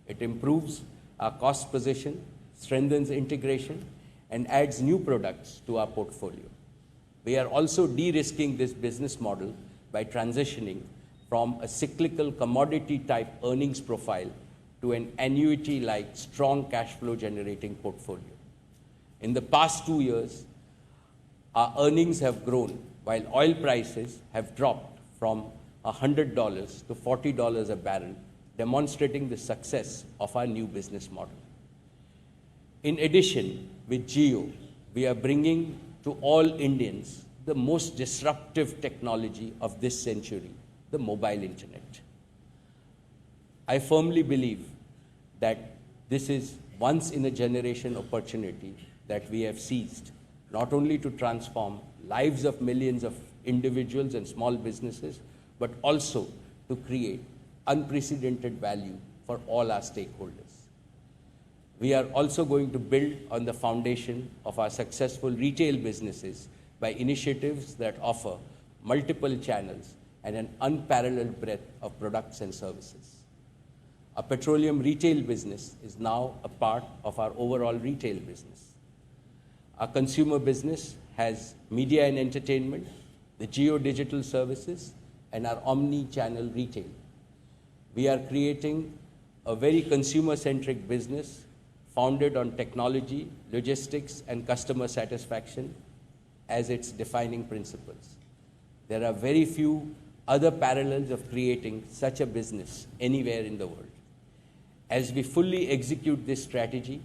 Speaker 1: It improves our cost position, strengthens integration, and adds new products to our portfolio. We are also de-risking this business model by transitioning from a cyclical commodity-type earnings profile to an annuity-like strong cash flow generating portfolio. In the past 2 years, our earnings have grown while oil prices have dropped from $100 to $40 a barrel, demonstrating the success of our new business model. In addition, with Geo, we are bringing to all Indians the most disruptive technology of this century, the mobile internet. I firmly believe that this is once in a generation opportunity that we have seized, not only to transform lives of millions of individuals and small businesses, but also to create unprecedented value for all our stakeholders. We are also going to build on the foundation of our successful retail businesses by initiatives that offer multiple channels and an unparalleled breadth of products and services. Our petroleum retail business is now a part of our overall retail business. Our consumer business has media and entertainment, the Geo digital services, and our omni-channel retail. We are creating a very consumer-centric business founded on technology, logistics, and customer satisfaction as its defining principles. There are very few other parallels of creating such a business anywhere in the world. As we fully execute this strategy,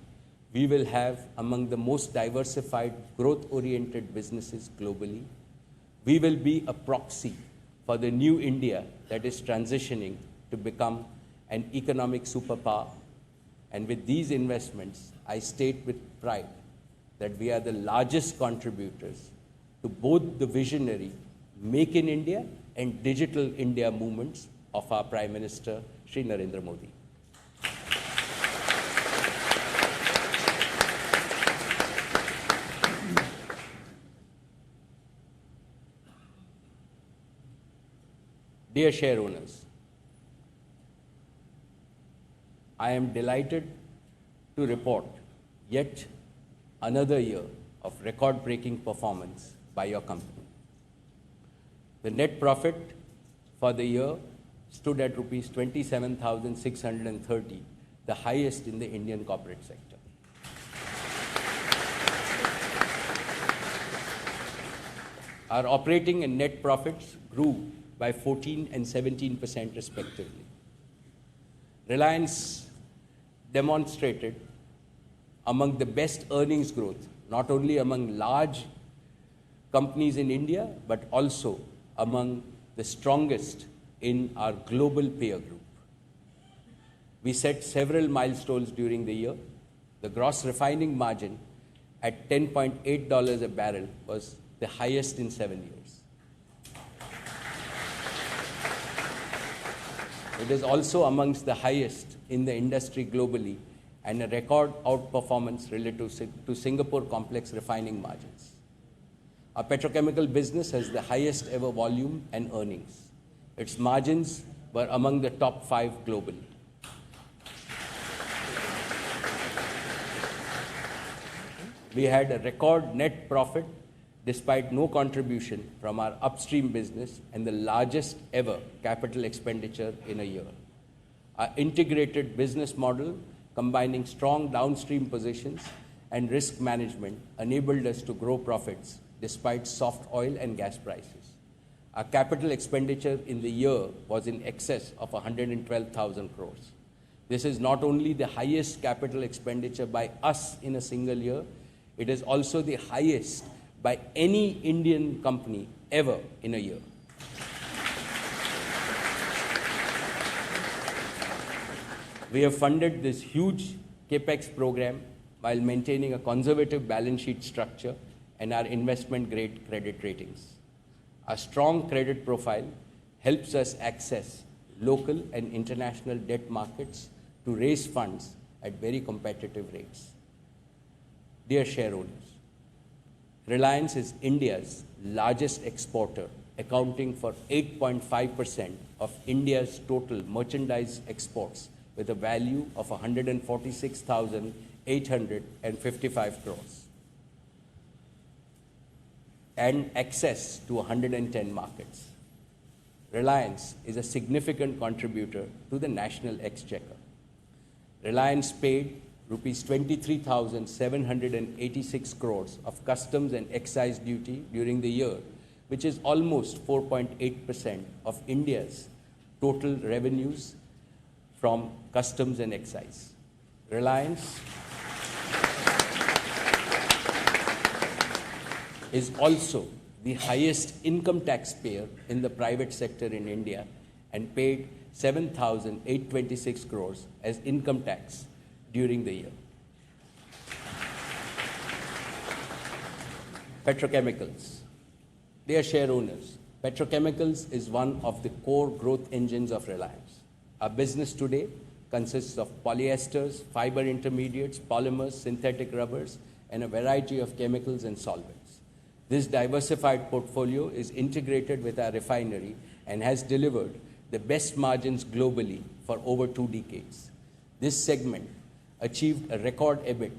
Speaker 1: we will have among the most diversified, growth-oriented businesses globally. We will be a proxy for the new India that is transitioning to become an economic superpower. And with these investments, I state with pride that we are the largest contributors to both the visionary Make in India and Digital India movements of our Prime Minister, Shri Narendra Modi. Dear share owners, I am delighted to report yet another year of record-breaking performance by your company. The net profit for the year stood at rupees 27,630, the highest in the Indian corporate sector. Our operating and net profits grew by 14% and 17% respectively. Reliance demonstrated among the best earnings growth not only among large companies in India, but also among the strongest in our global peer group. We set several milestones during the year. The gross refining margin at $10.8 a barrel was the highest in 7 years. It is also amongst the highest in the industry globally and a record outperformance relative to Singapore complex refining margins. Our petrochemical business has the highest ever volume and earnings. Its margins were among the top 5 globally. We had a record net profit despite no contribution from our upstream business and the largest ever capital expenditure in a year. Our integrated business model, combining strong downstream positions and risk management, enabled us to grow profits despite soft oil and gas prices. Our capital expenditure in the year was in excess of 112,000 crores. This is not only the highest capital expenditure by us in a single year, it is also the highest by any Indian company ever in a year. We have funded this huge CAPEX program while maintaining a conservative balance sheet structure and our investment-grade credit ratings. Our strong credit profile helps us access local and international debt markets to raise funds at very competitive rates. Dear shareholders, Reliance is India's largest exporter, accounting for 8.5% of India's total merchandise exports with a value of 146,855 crores and access to 110 markets. Reliance is a significant contributor to the national exchequer. Reliance paid rupees 23,786 crores of customs and excise duty during the year, which is almost 4.8% of India's total revenues from customs and excise. Reliance is also the highest income taxpayer in the private sector in India and paid 7,826 crores as income tax during the year. Petrochemicals. Dear share owners, petrochemicals is one of the core growth engines of Reliance. Our business today consists of polyesters, fiber intermediates, polymers, synthetic rubbers, and a variety of chemicals and solvents. This diversified portfolio is integrated with our refinery and has delivered the best margins globally for over 2 decades. This segment achieved a record EBIT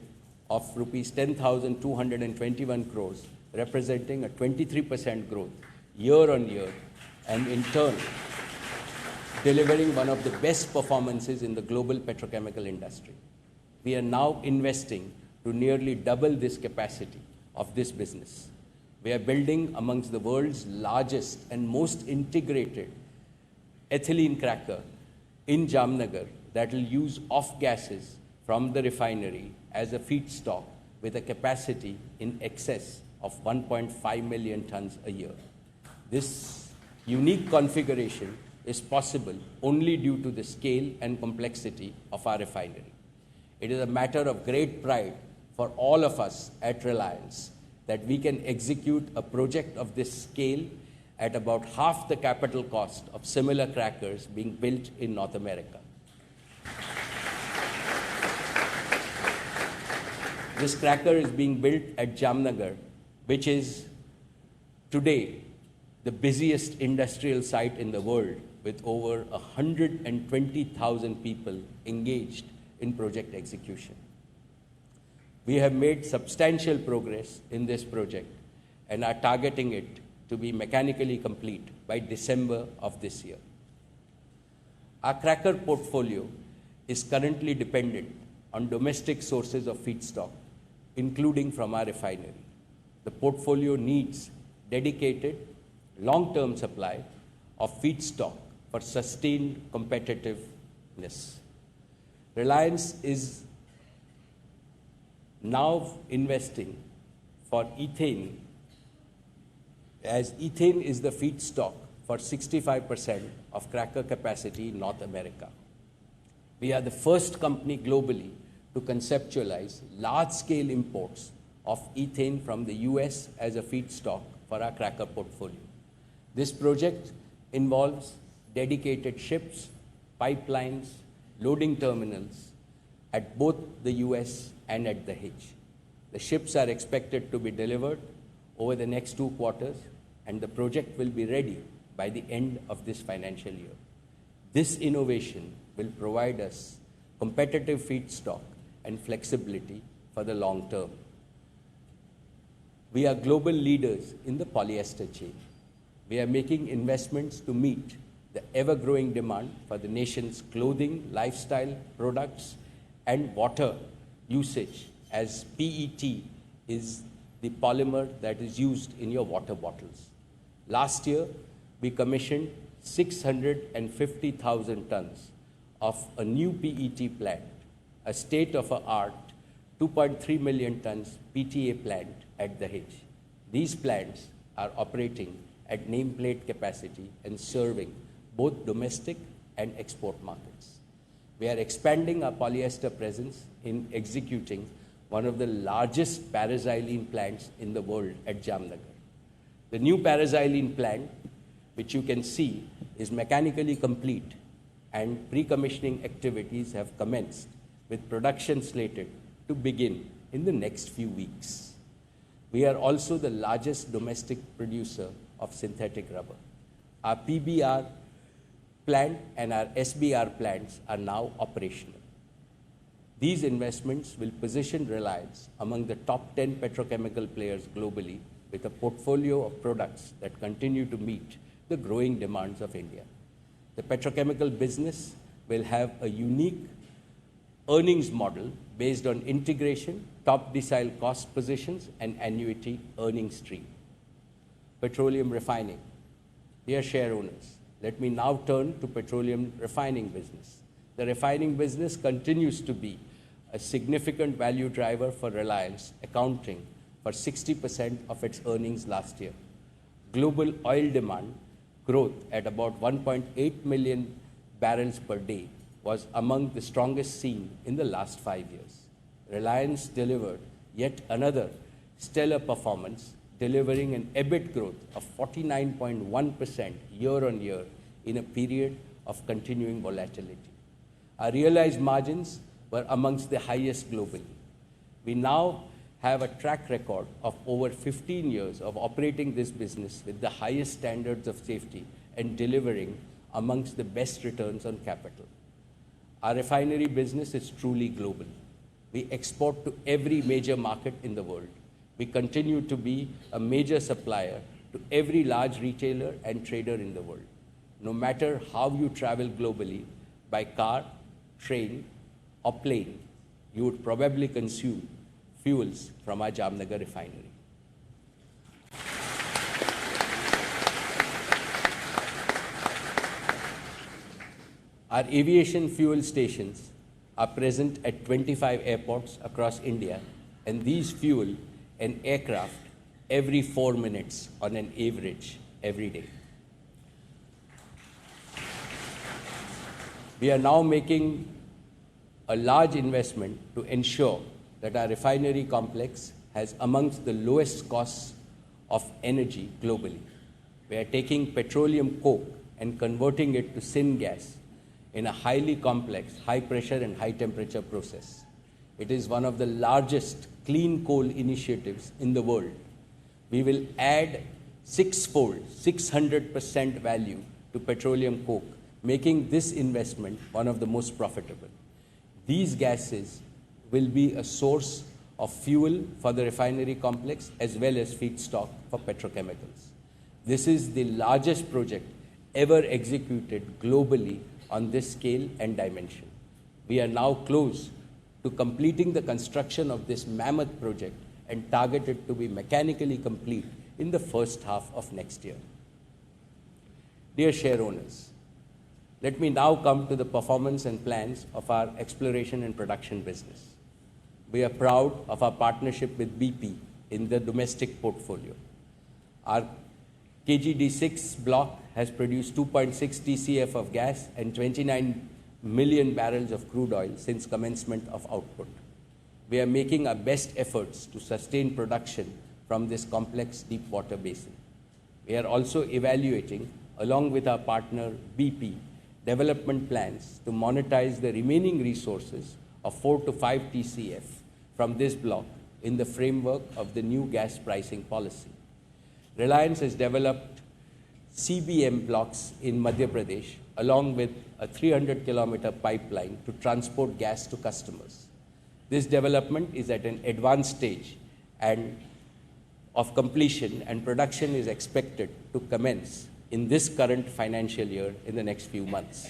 Speaker 1: of rupees 10,221 crores, representing a 23% growth year on year, and in turn, delivering one of the best performances in the global petrochemical industry. We are now investing to nearly double this capacity of this business. We are building amongst the world's largest and most integrated ethylene cracker in Jamnagar that will use off gases from the refinery as a feedstock with a capacity in excess of 1.5 million tons a year. This unique configuration is possible only due to the scale and complexity of our refinery. It is a matter of great pride for all of us at Reliance that we can execute a project of this scale at about half the capital cost of similar crackers being built in North America. This cracker is being built at Jamnagar, which is today the busiest industrial site in the world with over 120,000 people engaged in project execution. We have made substantial progress in this project and are targeting it to be mechanically complete by December of this year. Our cracker portfolio is currently dependent on domestic sources of feedstock, including from our refinery. The portfolio needs dedicated long-term supply of feedstock for sustained competitiveness. Reliance is now investing for ethane, as ethane is the feedstock for 65% of cracker capacity in North America. We are the first company globally to conceptualize large-scale imports of ethane from the US as a feedstock for our cracker portfolio. This project involves dedicated ships, pipelines, loading terminals at both the US and at the Dahej. The ships are expected to be delivered over the next 2 quarters, and the project will be ready by the end of this financial year. This innovation will provide us competitive feedstock and flexibility for the long term. We are global leaders in the polyester chain. We are making investments to meet the ever-growing demand for the nation's clothing, lifestyle products, and water usage, as PET is the polymer that is used in your water bottles. Last year, we commissioned 650,000 tons of a new PET plant, a state-of-the-art 2.3 million tons PTA plant at the Dahej. These plants are operating at nameplate capacity and serving both domestic and export markets. We are expanding our polyester presence in executing one of the largest paraxylene plants in the world at Jamnagar. The new paraxylene plant, which you can see, is mechanically complete, and pre-commissioning activities have commenced, with production slated to begin in the next few weeks. We are also the largest domestic producer of synthetic rubber. Our PBR plant and our SBR plants are now operational. These investments will position Reliance among the top 10 petrochemical players globally, with a portfolio of products that continue to meet the growing demands of India. The petrochemical business will have a unique earnings model based on integration, top decile cost positions, and annuity earning stream. Petroleum refining. Dear share owners, let me now turn to petroleum refining business. The refining business continues to be a significant value driver for Reliance, accounting for 60% of its earnings last year. Global oil demand growth at about 1.8 million barrels per day was among the strongest seen in the last 5 years. Reliance delivered yet another stellar performance, delivering an EBIT growth of 49.1% year-on-year in a period of continuing volatility. Our realized margins were amongst the highest globally. We now have a track record of over 15 years of operating this business with the highest standards of safety and delivering amongst the best returns on capital. Our refinery business is truly global. We export to every major market in the world. We continue to be a major supplier to every large retailer and trader in the world. No matter how you travel globally, by car, train, or plane, you would probably consume fuels from our Jamnagar refinery. Our aviation fuel stations are present at 25 airports across India, and these fuel an aircraft every 4 minutes on an average every day. We are now making a large investment to ensure that our refinery complex has amongst the lowest costs of energy globally. We are taking petroleum coke and converting it to syngas in a highly complex, high pressure and high temperature process. It is one of the largest clean coal initiatives in the world. We will add 6-fold, 600% value to petroleum coke, making this investment one of the most profitable. These gases will be a source of fuel for the refinery complex as well as feedstock for petrochemicals. This is the largest project ever executed globally on this scale and dimension. We are now close to completing the construction of this mammoth project and target it to be mechanically complete in the first half of next year. Dear share owners, let me now come to the performance and plans of our exploration and production business. We are proud of our partnership with BP in the domestic portfolio. Our KGD6 block has produced 2.6 TCF of gas and 29 million barrels of crude oil since commencement of output. We are making our best efforts to sustain production from this complex deep water basin. We are also evaluating, along with our partner BP, development plans to monetize the remaining resources of 4 to 5 TCF from this block in the framework of the new gas pricing policy. Reliance has developed CBM blocks in Madhya Pradesh along with a 300-kilometer pipeline to transport gas to customers. This development is at an advanced stage and of completion, and production is expected to commence in this current financial year in the next few months.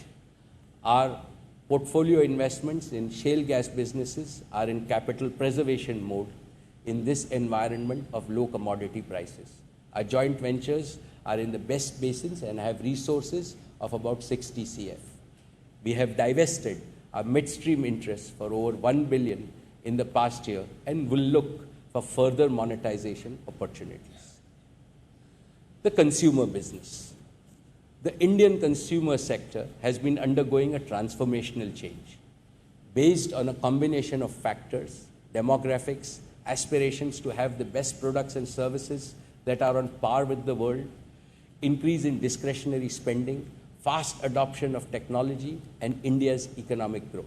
Speaker 1: Our portfolio investments in shale gas businesses are in capital preservation mode in this environment of low commodity prices. Our joint ventures are in the best basins and have resources of about 6 TCF. We have divested our midstream interests for over 1 billion in the past year and will look for further monetization opportunities. The consumer business. The Indian consumer sector has been undergoing a transformational change based on a combination of factors, demographics, aspirations to have the best products and services that are on par with the world, increase in discretionary spending, fast adoption of technology, and India's economic growth.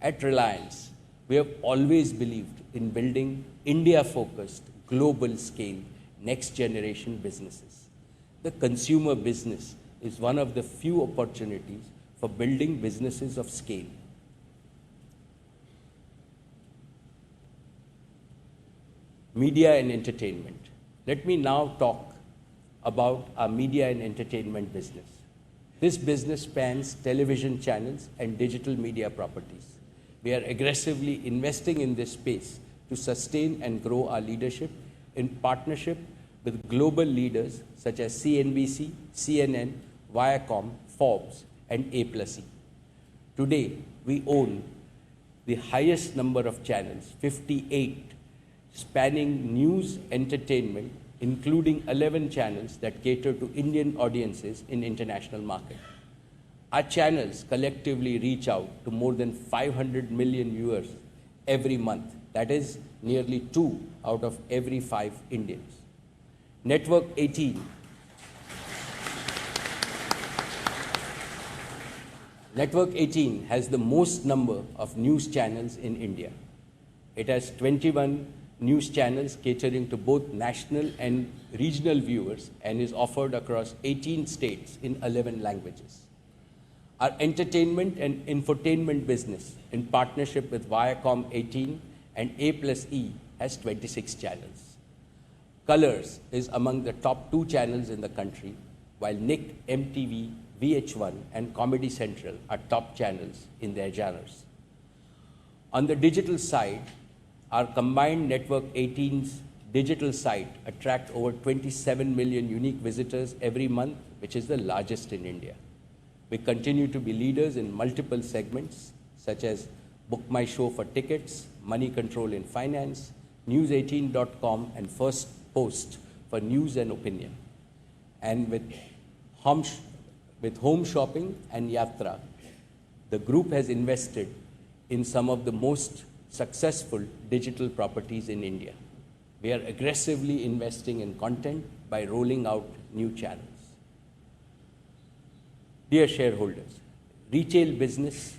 Speaker 1: At Reliance, we have always believed in building India-focused, global-scale, next-generation businesses. The consumer business is one of the few opportunities for building businesses of scale. Media and entertainment. Let me now talk about our media and entertainment business. This business spans television channels and digital media properties. We are aggressively investing in this space to sustain and grow our leadership in partnership with global leaders such as CNBC, CNN, Viacom, Forbes, and A+E. Today, we own the highest number of channels, 58, spanning news, entertainment, including 11 channels that cater to Indian audiences in international market. Our channels collectively reach out to more than 500 million viewers every month. That is nearly 2 out of every 5 Indians. Network 18 has the most number of news channels in India. It has 21 news channels catering to both national and regional viewers and is offered across 18 states in 11 languages. Our entertainment and infotainment business, in partnership with Viacom 18 and A+E, has 26 channels. Colors is among the top 2 channels in the country, while Nick, MTV, VH1, and Comedy Central are top channels in their genres. On the digital side, our combined Network 18's digital site attracts over 27 million unique visitors every month, which is the largest in India. We continue to be leaders in multiple segments, such as Book My Show for tickets, Money Control in finance, News18.com, and First Post for news and opinion. And with home shopping and Yatra, the group has invested in some of the most successful digital properties in India. We are aggressively investing in content by rolling out new channels. Dear shareholders, retail business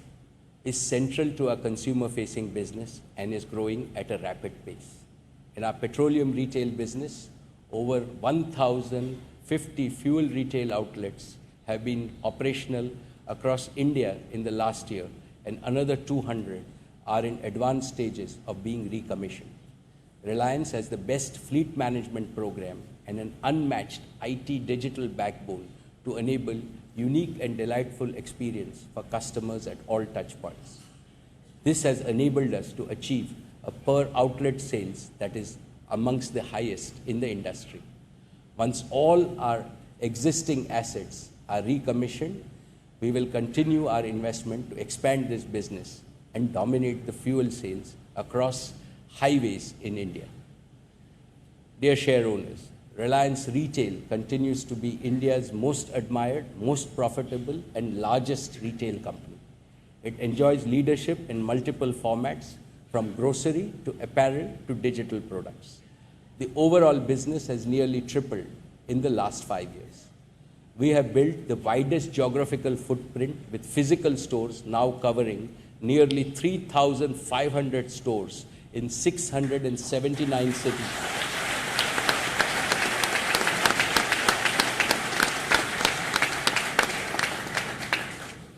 Speaker 1: is central to our consumer-facing business and is growing at a rapid pace. In our petroleum retail business, over 1,050 fuel retail outlets have been operational across India in the last year, and another 200 are in advanced stages of being recommissioned. Reliance has the best fleet management program and an unmatched IT digital backbone to enable unique and delightful experience for customers at all touchpoints. This has enabled us to achieve a per outlet sales that is amongst the highest in the industry. Once all our existing assets are recommissioned, we will continue our investment to expand this business and dominate the fuel sales across highways in India. Dear share owners, Reliance Retail continues to be India's most admired, most profitable, and largest retail company. It enjoys leadership in multiple formats, from grocery to apparel to digital products. The overall business has nearly tripled in the last 5 years. We have built the widest geographical footprint, with physical stores now covering nearly 3,500 stores in 679 cities.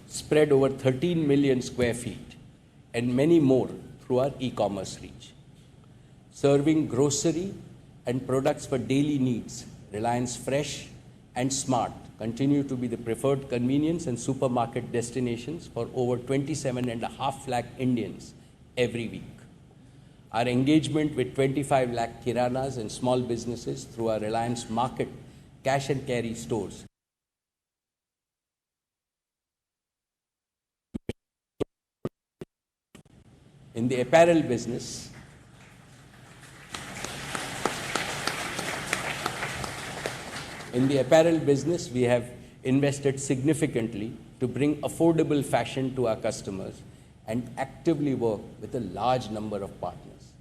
Speaker 1: Spread over 13 million square feet, and many more through our e-commerce reach. Serving grocery and products for daily needs, Reliance Fresh and Smart continue to be the preferred convenience and supermarket destinations for over 27.5 lakh Indians every week. Our engagement with 25 lakh kiranas and small businesses through our Reliance Market cash and carry stores in the apparel business. In the apparel business, we have invested significantly to bring affordable fashion to our customers and actively work with a large number of partners.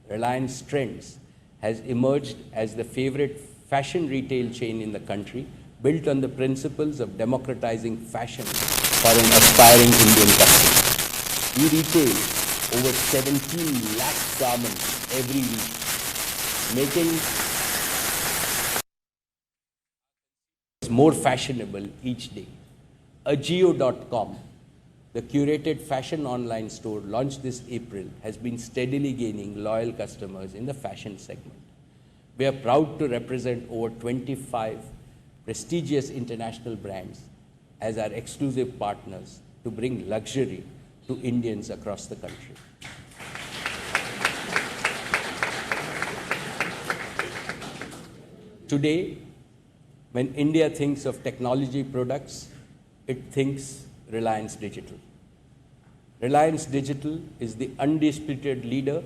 Speaker 1: Reliance Trends has emerged as the favorite fashion retail chain in the country, built on the principles of democratizing fashion for an aspiring Indian customer. We retail over 17 lakh garments every week, making more fashionable each day. Ajio.com, the curated fashion online store launched this April, has been steadily gaining loyal customers in the fashion segment. We are proud to represent over 25 prestigious international brands as our exclusive partners to bring luxury to Indians across the country. Today, when India thinks of technology products, it thinks Reliance Digital. Reliance Digital is the undisputed leader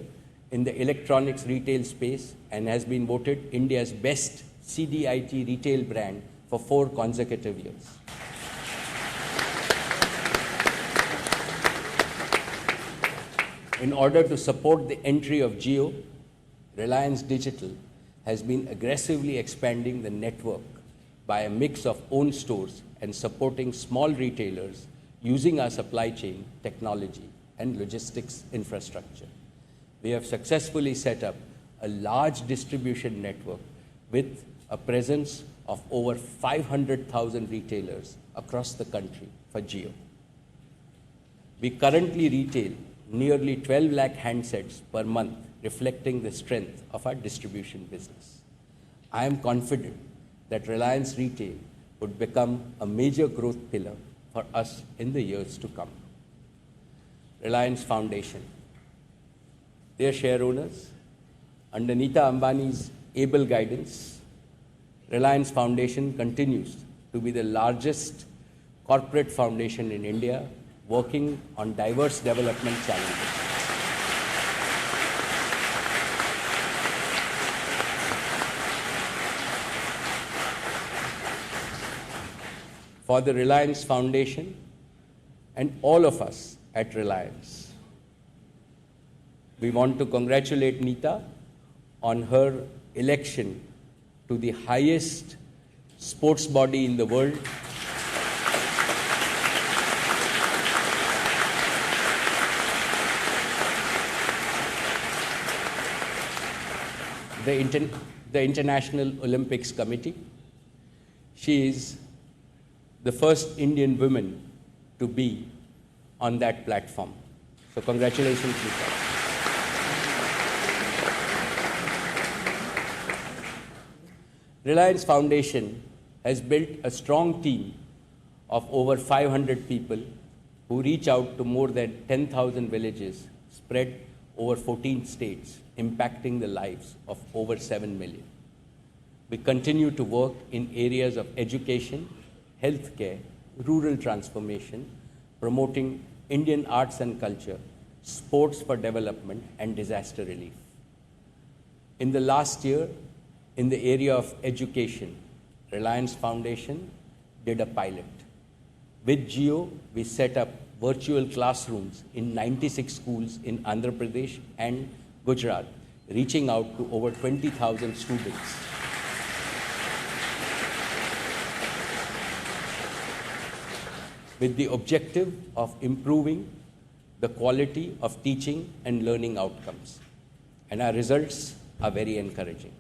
Speaker 1: in the electronics retail space and has been voted India's best CDIT retail brand for 4 consecutive years. In order to support the entry of Jio, Reliance Digital has been aggressively expanding the network by a mix of own stores and supporting small retailers using our supply chain, technology, and logistics infrastructure. We have successfully set up a large distribution network with a presence of over 500,000 retailers across the country for Jio. We currently retail nearly 12 lakh handsets per month, reflecting the strength of our distribution business. I am confident that Reliance Retail would become a major growth pillar for us in the years to come. Reliance Foundation. Dear share owners, under Nita Ambani's able guidance, Reliance Foundation continues to be the largest corporate foundation in India, working on diverse development challenges. For the Reliance Foundation and all of us at Reliance, we want to congratulate Nita on her election to the highest sports body in the world, the International Olympics Committee. She is the first Indian woman to be on that platform. So congratulations, Nita. Reliance Foundation has built a strong team of over 500 people who reach out to more than 10,000 villages spread over 14 states, impacting the lives of over 7 million. We continue to work in areas of education, healthcare, rural transformation, promoting Indian arts and culture, sports for development, and disaster relief. In the last year, In the area of education, Reliance Foundation did a pilot. With Jio, we set up virtual classrooms in 96 schools in Andhra Pradesh and Gujarat, reaching out to over 20,000 students. With the objective of improving the quality of teaching and learning outcomes. And our results are very encouraging.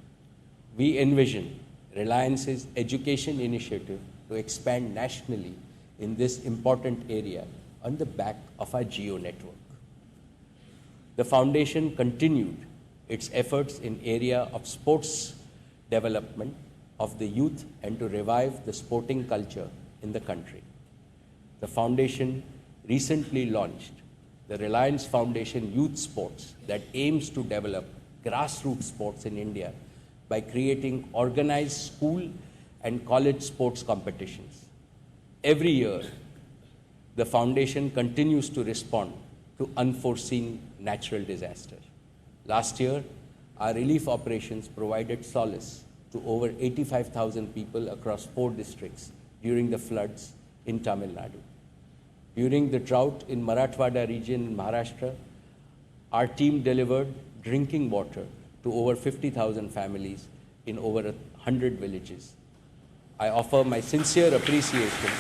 Speaker 1: We envision Reliance's education initiative to expand nationally in this important area on the back of our Jio network. The foundation continued its efforts in area of sports development of the youth and to revive the sporting culture in the country. The foundation recently launched the Reliance Foundation Youth Sports that aims to develop grassroots sports in India by creating organized school and college sports competitions. Every year, the foundation continues to respond to unforeseen natural disasters. Last year, our relief operations provided solace to over 85,000 people across 4 districts during the floods in Tamil Nadu. During the drought in Marathwada region in Maharashtra, our team delivered drinking water to over 50,000 families in over 100 villages. I offer my sincere appreciation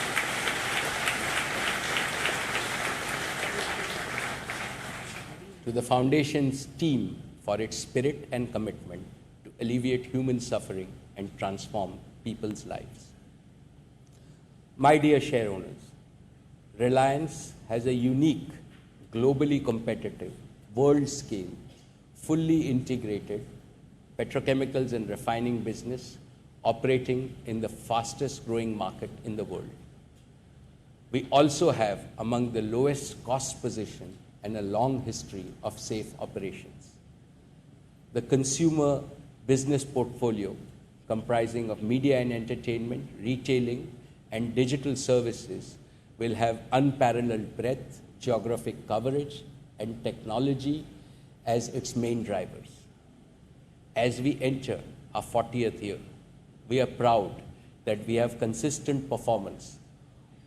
Speaker 1: to the Foundation's team for its spirit and commitment to alleviate human suffering and transform people's lives. My dear shareowners, Reliance has a unique, globally competitive, world-scale, fully integrated petrochemicals and refining business operating in the fastest growing market in the world. We also have among the lowest cost position and a long history of safe operations. The consumer business portfolio, comprising of media and entertainment, retailing, and digital services, will have unparalleled breadth, geographic coverage, and technology as its main drivers. As we enter our 40th year, we are proud that we have consistent performance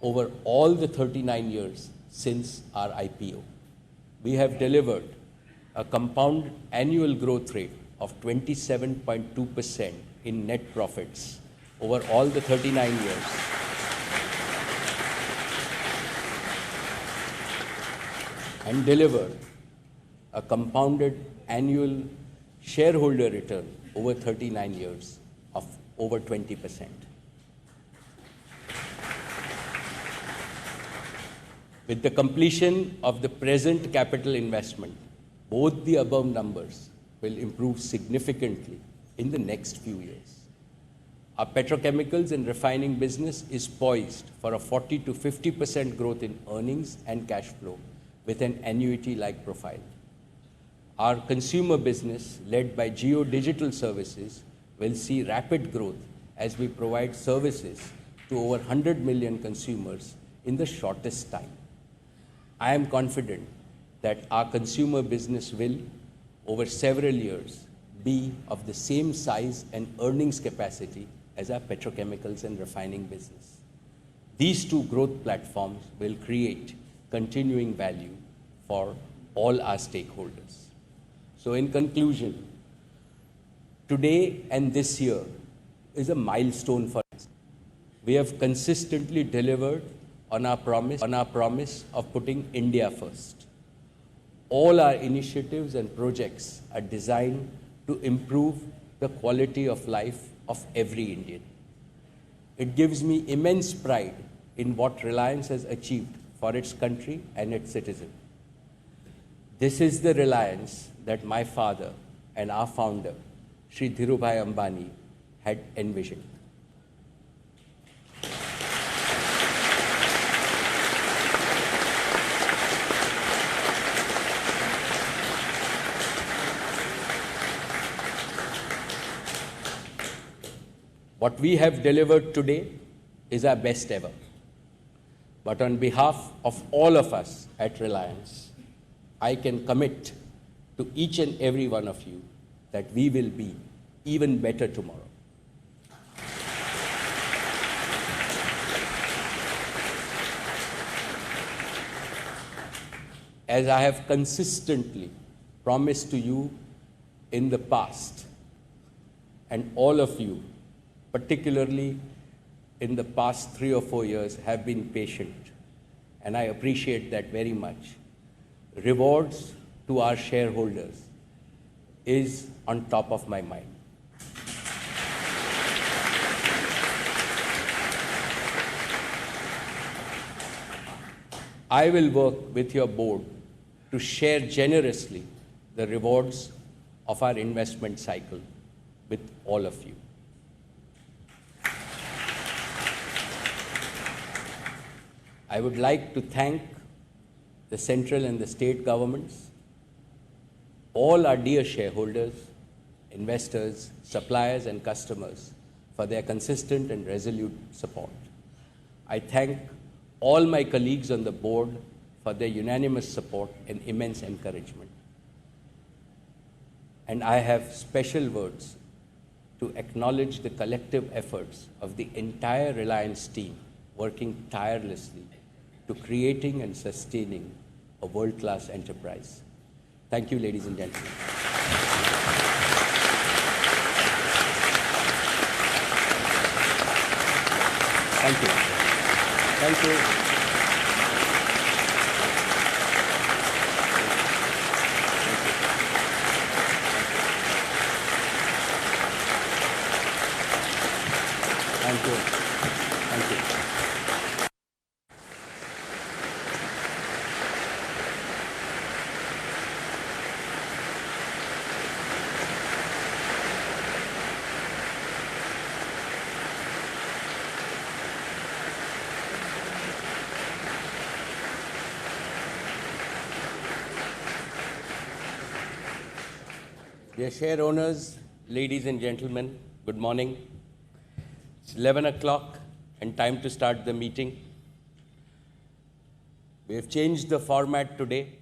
Speaker 1: over all the 39 years since our IPO. We have delivered a compound annual growth rate of 27.2% in net profits over all the 39 years. And delivered a compounded annual shareholder return over 39 years of over 20%. With the completion of the present capital investment, both the above numbers will improve significantly in the next few years. Our petrochemicals and refining business is poised for a 40 to 50% growth in earnings and cash flow with an annuity-like profile. Our consumer business, led by Jio Digital Services, will see rapid growth as we provide services to over 100 million consumers in the shortest time. I am confident that our consumer business will, over several years, be of the same size and earnings capacity as our petrochemicals and refining business. These two growth platforms will create continuing value for all our stakeholders. So in conclusion, today and this year is a milestone for us. We have consistently delivered on our promise of putting India first. All our initiatives and projects are designed to improve the quality of life of every Indian. It gives me immense pride in what Reliance has achieved for its country and its citizens. This is the Reliance that my father and our founder, Shri Ambani, had envisioned. What we have delivered today is our best ever. But on behalf of all of us at Reliance, I can commit to each and every one of you that we will be even better tomorrow. As I have consistently promised to you in the past, and all of you, particularly in the past 3 or 4 years, have been patient, and I appreciate that very much. Rewards to our shareholders is on top of my mind. I will work with your board to share generously the rewards of our investment cycle with all of you. I would like to thank the central and the state governments, all our dear shareholders, investors, suppliers, and customers for their consistent and resolute support. I thank all my colleagues on the board for their unanimous support and immense encouragement. And I have special words to acknowledge the collective efforts of the entire Reliance team working tirelessly to creating and sustaining a world-class enterprise. Thank you, ladies and gentlemen. Thank you. Thank you. Thank you. Thank you. Dear share owners, ladies and gentlemen, good morning. It's 11 o'clock and time to start the meeting. We have changed the format today